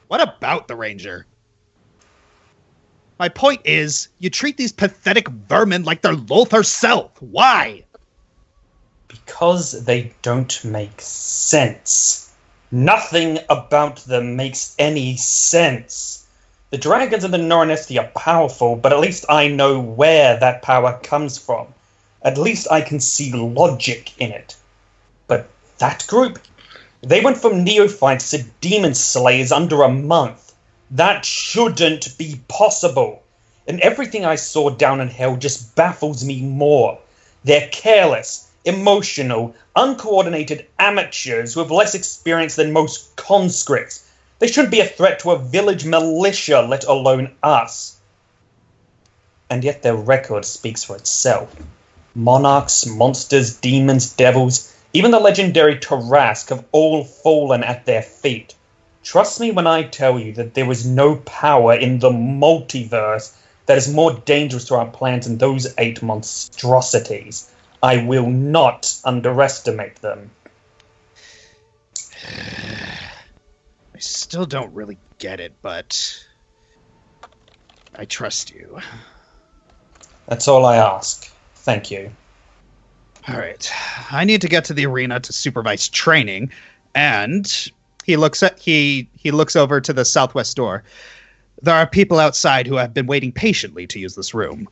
What about the ranger? My point is, you treat these pathetic vermin like they're Lolth herself. Why? Because they don't make sense. Nothing about them makes any sense. The dragons and the Norinesti are powerful, but at least I know where that power comes from. At least I can see logic in it. But that group, they went from neophytes to demon slayers under a month. That shouldn't be possible. And everything I saw down in hell just baffles me more. They're careless, emotional, uncoordinated amateurs who have less experience than most conscripts. They shouldn't be a threat to a village militia, let alone us. And yet their record speaks for itself. Monarchs, monsters, demons, devils, even the legendary Tarask have all fallen at their feet. Trust me when I tell you that there is no power in the multiverse that is more dangerous to our plans than those 8 monstrosities. I will not underestimate them. I still don't really get it, but I trust you. That's all I ask. Thank you. All right. I need to get to the arena to supervise training, and he looks over to the southwest door. There are people outside who have been waiting patiently to use this room.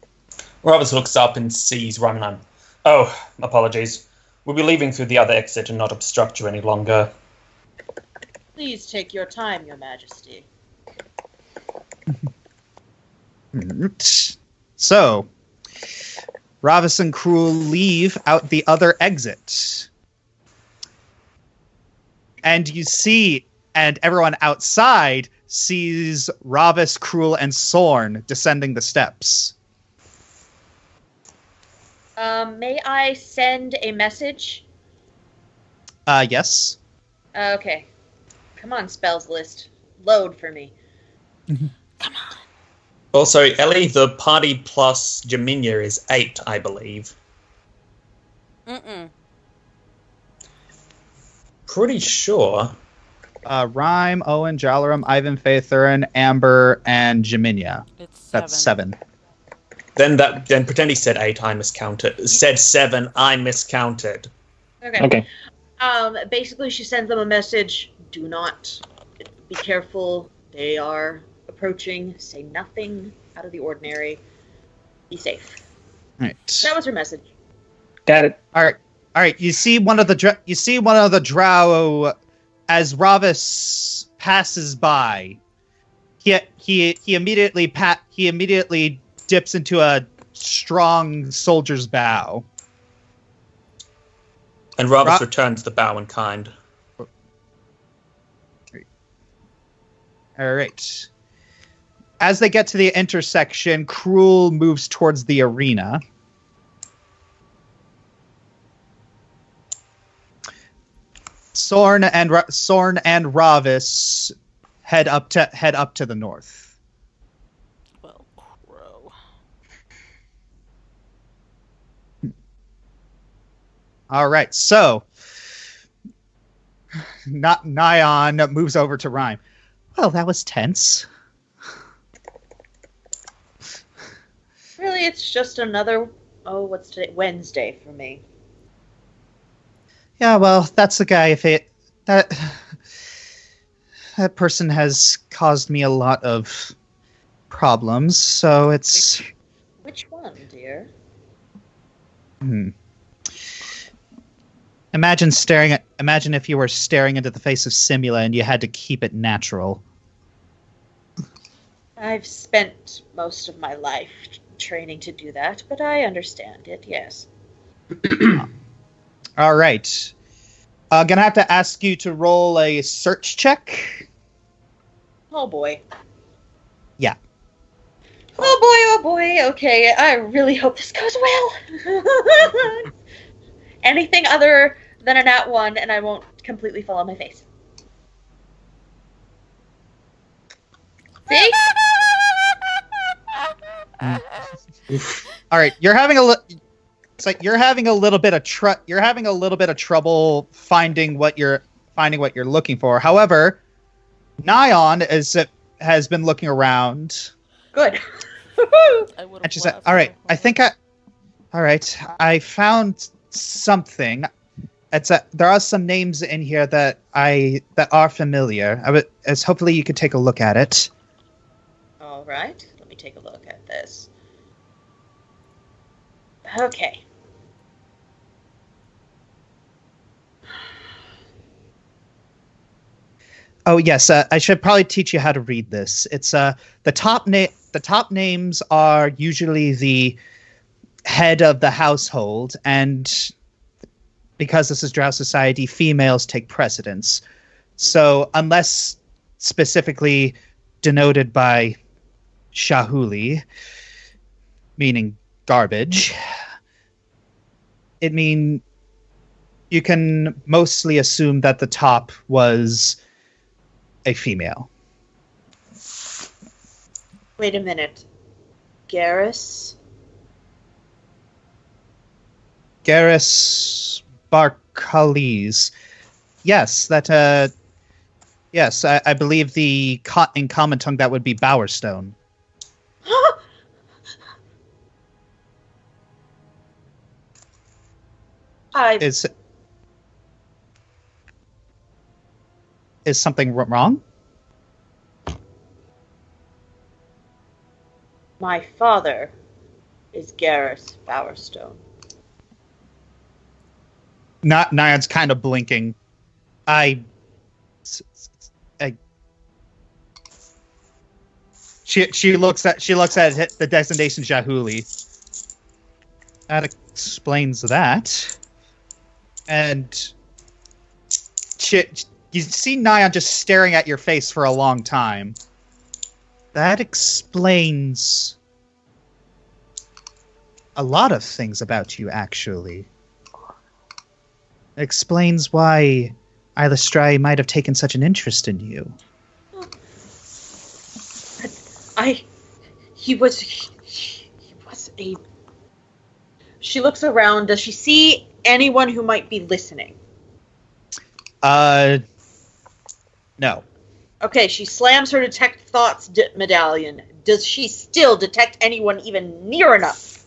Roberts looks up and sees Ramanan. Oh, apologies. We'll be leaving through the other exit and not obstruct you any longer. Please take your time, Your Majesty. So, Ravis and Cruel leave out the other exit. And you see, and everyone outside sees Ravis, Cruel, and Sorn descending the steps. May I send a message? Yes. Okay. Come on, spells list. Load for me. Come on. Also, Ellie, the party plus Jaminia is 8, I believe. Mm-mm. Pretty sure. Rhyme, Owen, Jalaram, Ivan, Faye, Thurin, Amber, and Jaminia. It's 7. That's 7. Then pretend he said 8, I miscounted. Said 7, I miscounted. Okay. Basically, she sends them a message. Do not be careful. They are approaching. Say nothing out of the ordinary. Be safe. All right. That was her message. Got it. All right. You see one of the drow as Ravis passes by. He immediately dips into a strong soldier's bow. And Ravis returns the bow in kind. All right. As they get to the intersection, Cruel moves towards the arena. Sorn and Ravis head up to the north. Well, crow. All right, so Nyan moves over to Rhyme. Well, that was tense. Really, it's just another. Oh, what's today? Wednesday for me. Yeah, well, that's the guy. That person has caused me a lot of problems, so it's. Which one, dear? Imagine if you were staring into the face of Simula and you had to keep it natural. I've spent most of my life training to do that, but I understand it, yes. All right. Gonna have to ask you to roll a search check. Oh boy. Yeah. Oh boy, okay. I really hope this goes well. Anything other than a nat 1 and I won't completely fall on my face. See? All right, you're having it's like you're having a little bit of trouble finding what you're looking for. However, Nyan has been looking around. Good. And she said, "All right, all right, I found something. There are some names in here that are familiar. Hopefully you could take a look at it." All right, let me take a look at this. Okay. Oh yes, I should probably teach you how to read this. It's the top names are usually the head of the household, and because this is Drow society, females take precedence. So unless specifically denoted by Shahuli, meaning garbage, you can mostly assume that the top was a female. Wait a minute. Garrus Barkalis. Yes, that. Yes, I believe in common tongue that would be Bowerstone. Is something wrong? My father is Garrus Bowerstone. Nyan's kind of blinking. She looks at the designation Jahuli. That explains that. And you see Nyan just staring at your face for a long time. That explains a lot of things about you, actually. It explains why Ilustrai might have taken such an interest in you. He was a... She looks around. Does she see anyone who might be listening? No. Okay, she slams her detect thoughts medallion. Does she still detect anyone even near enough?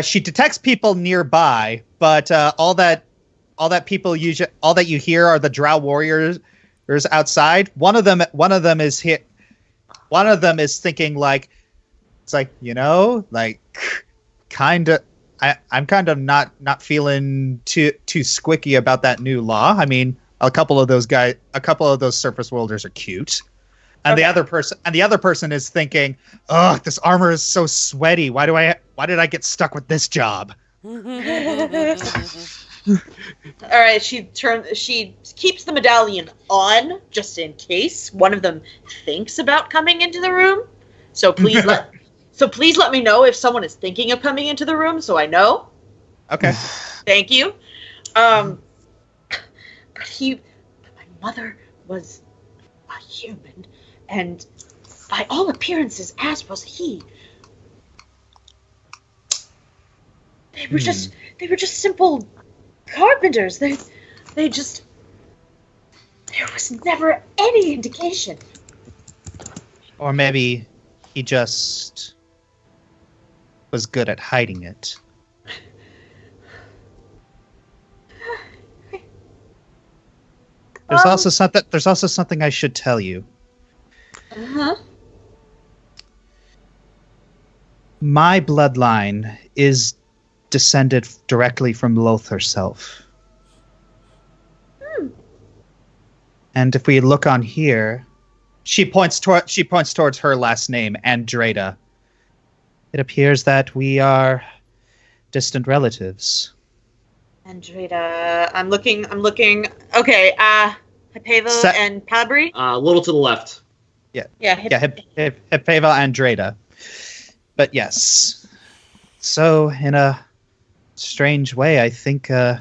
She detects people nearby, but all that you hear are the Drow warriors outside. One of them is here. One of them is thinking like, it's like, kind of. I'm kind of not feeling too squicky about that new law. I mean, a couple of those surface worlders are cute, and okay. the other person is thinking, "Ugh, this armor is so sweaty. Why did I get stuck with this job?" All right, she keeps the medallion on just in case one of them thinks about coming into the room. So please let me know if someone is thinking of coming into the room, so I know. Okay. Thank you. But my mother was a human, and by all appearances, as was he. They were just simple carpenters. There was never any indication. Or maybe he just was good at hiding it. There's also something I should tell you. Uh-huh. My bloodline is descended directly from Loth herself. And if we look on here, she points towards her last name, Andrada. It appears that we are distant relatives. Andreda, I'm looking. Okay, Hypavo and Pabri? A little to the left. Yeah, Hepeva Andreda. But yes. So, in a strange way, I think, Okay.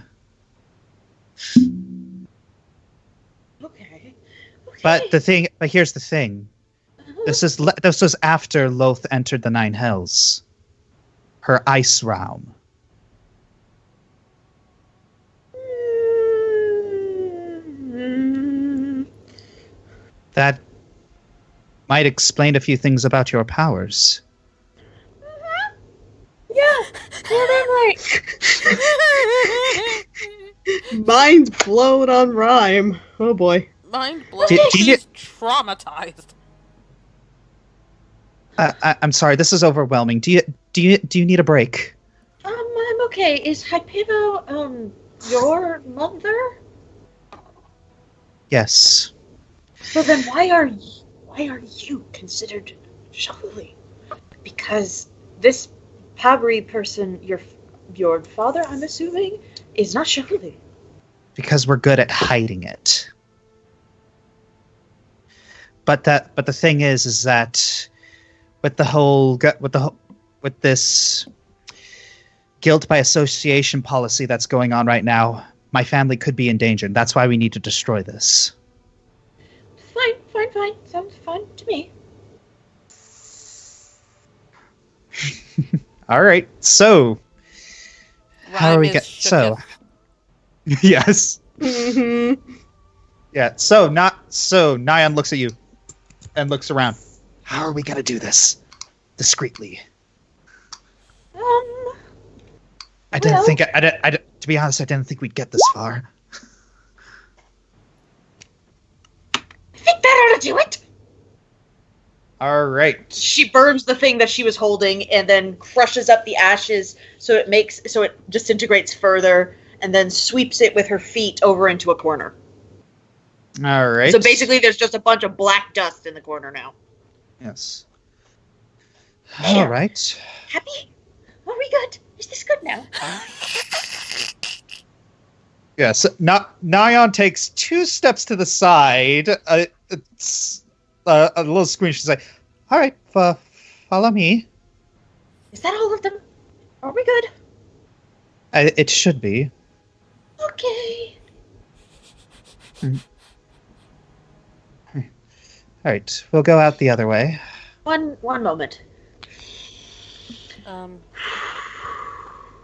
But here's the thing. This was after Loth entered the Nine Hells. Her ice realm. That might explain a few things about your powers. Yeah, that's right. Mind blown on rhyme. Oh boy. Mind blown. She's traumatized. I'm sorry, this is overwhelming. Do you need a break? I'm okay. Is Hypavo, your mother? Yes. So then why are you considered Shahuli? Because this Pabri person, your father, I'm assuming, is not Shahuli. Because we're good at hiding it. But the thing is that with this guilt by association policy that's going on right now, my family could be in danger. That's why we need to destroy this. Fine. Sounds fine to me. All right. So, how are we Yes. Mm-hmm. Yeah. So Nyan looks at you and looks around. How are we gonna do this discreetly? I didn't think. To be honest, I didn't think we'd get this far. I think that ought to do it. All right. She burns the thing that she was holding and then crushes up the ashes so it disintegrates further, and then sweeps it with her feet over into a corner. All right. So basically there's just a bunch of black dust in the corner now. Yes. There. All right. Happy? Are we good? Is this good now? Yes. Nyan takes 2 steps to the side. It's a little squeamish. She's like, "All right, follow me." Is that all of them? Are we good? It should be. Okay. All right, we'll go out the other way. One moment.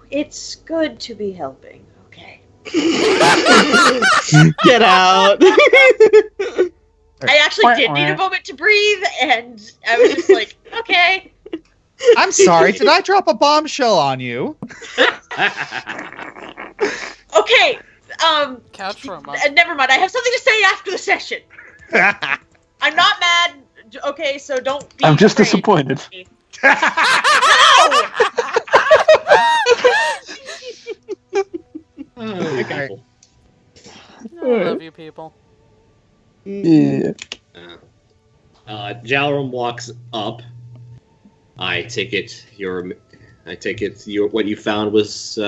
It's good to be helping, okay? Get out. I actually did need a moment to breathe, and I was just like, okay. I'm sorry, did I drop a bombshell on you? Okay, Couch for a month. never mind, I have something to say after the session. I'm not mad, okay, so don't be I'm just afraid. disappointed. No! Okay. I love you people. Yeah. Jalrum walks up. I take it what you found was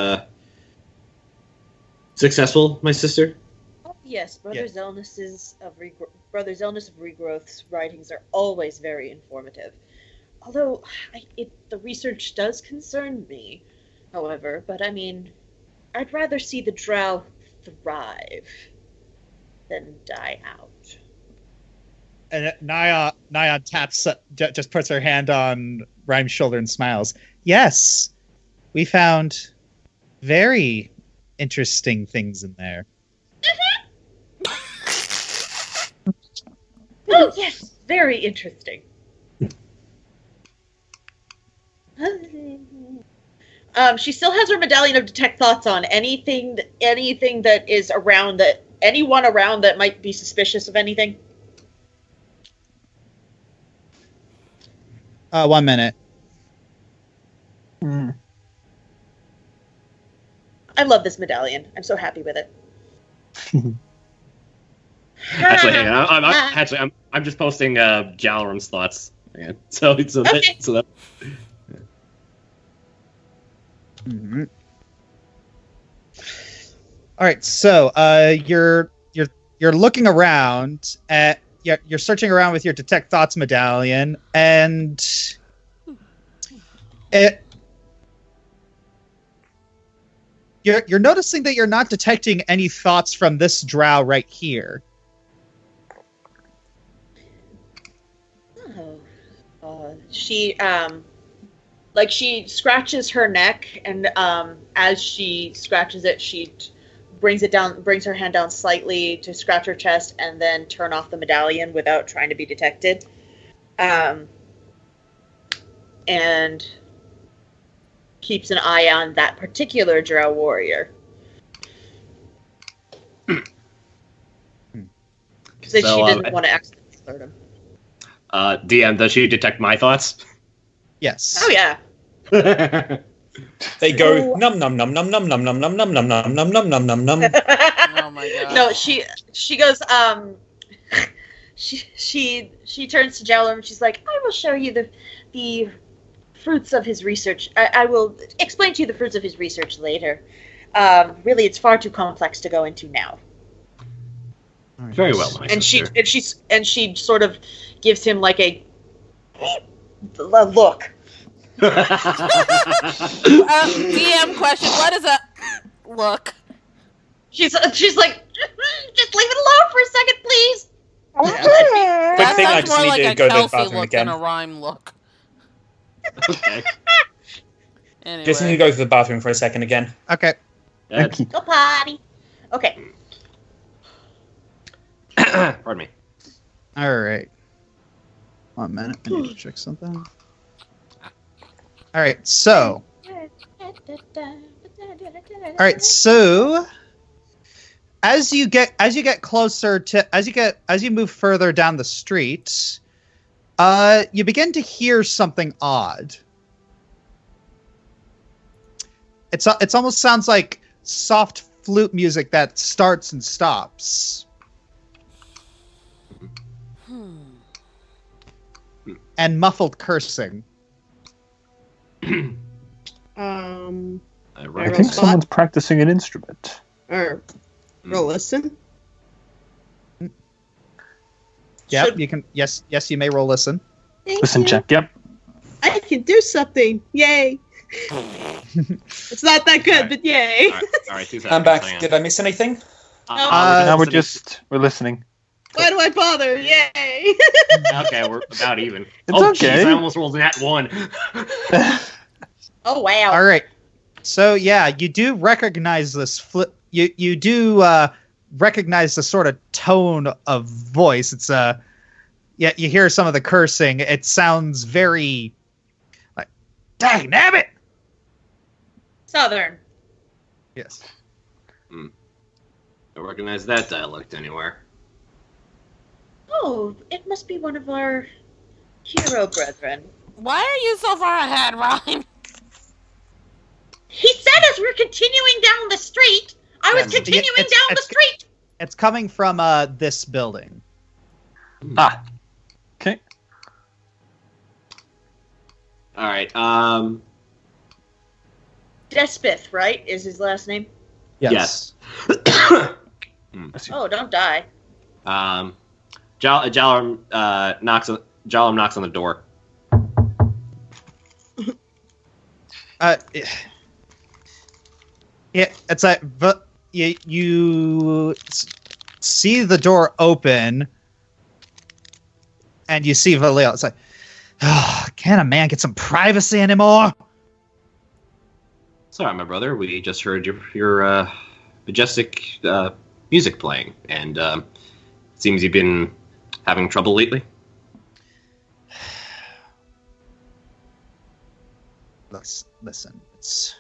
successful, my sister? Oh, yes, Brother Zelnus of Regrowth's writings are always very informative. Although, the research does concern me, however, but I mean, I'd rather see the drow thrive than die out. And Nyan taps, just puts her hand on Rhyme's shoulder and smiles. Yes, we found very interesting things in there. Oh, yes, very interesting. She still has her medallion of detect thoughts on. Anything that is around anyone around that might be suspicious of anything. 1 minute. I love this medallion. I'm so happy with it. Actually, hang on. I'm just posting Jalrum's thoughts again. So Okay. that. Mhm. All right, so you're looking around at you're searching around with your detect thoughts medallion, and you're noticing that you're not detecting any thoughts from this drow right here. She she scratches her neck, and as she scratches it, she brings her hand down slightly to scratch her chest, and then turn off the medallion without trying to be detected. And keeps an eye on that particular drow warrior. Because she didn't want to accidentally alert him. DM, does she detect my thoughts? Yes. Oh yeah. They go num num num num num num num num num num num num num num num num. Oh my god. No, she goes she turns to Jowler and she's like, I will show you the fruits of his research. I will explain to you the fruits of his research later. Really, it's far too complex to go into now. Very well, my sister. And she sort of gives him like a look. DM question: what is a look? She's like, just leave it alone for a second, please. That thing, I sounds just more need like to a go to the Kelsey bathroom look again. than a rhyme look. Okay. Anyway. Just need to go to the bathroom for a second again. Okay. Go potty. Okay. Pardon me. All right. 1 minute. I need to check something. All right. So. All right. So. As you get closer to as you move further down the street, you begin to hear something odd. It's almost sounds like soft flute music that starts and stops. And muffled cursing. Hmm. I think someone's practicing an instrument. Or roll listen. Yep, you can. Yes, you may roll listen. Listen check. Yep. I can do something. Yay! It's not that good, but yay! All right, 2 seconds. I'm back. Hang on. Did I miss anything? Now we're listening. Why do I bother? Yay! Okay, we're about even. It's okay. Geez, I almost rolled that one. Oh wow! All right. So yeah, you do recognize this flip. You do recognize the sort of tone of voice. It's yeah, you hear some of the cursing. It sounds very like, dang nabbit. Southern. Yes. Don't recognize that dialect anywhere. Oh, it must be one of our hero brethren. Why are you so far ahead, Rhyme? He said as we're continuing down the street. I was continuing down the street. It's coming from this building. Ah. Okay. All right. Despeth, right? Is his last name? Yes. Oh, don't die. Jalum knocks on the door. Yeah, it's like, but you see the door open, and you see Valil. It's like, oh, can a man get some privacy anymore? Sorry, my brother. We just heard your majestic music playing, and it seems you've been having trouble lately. Listen, it's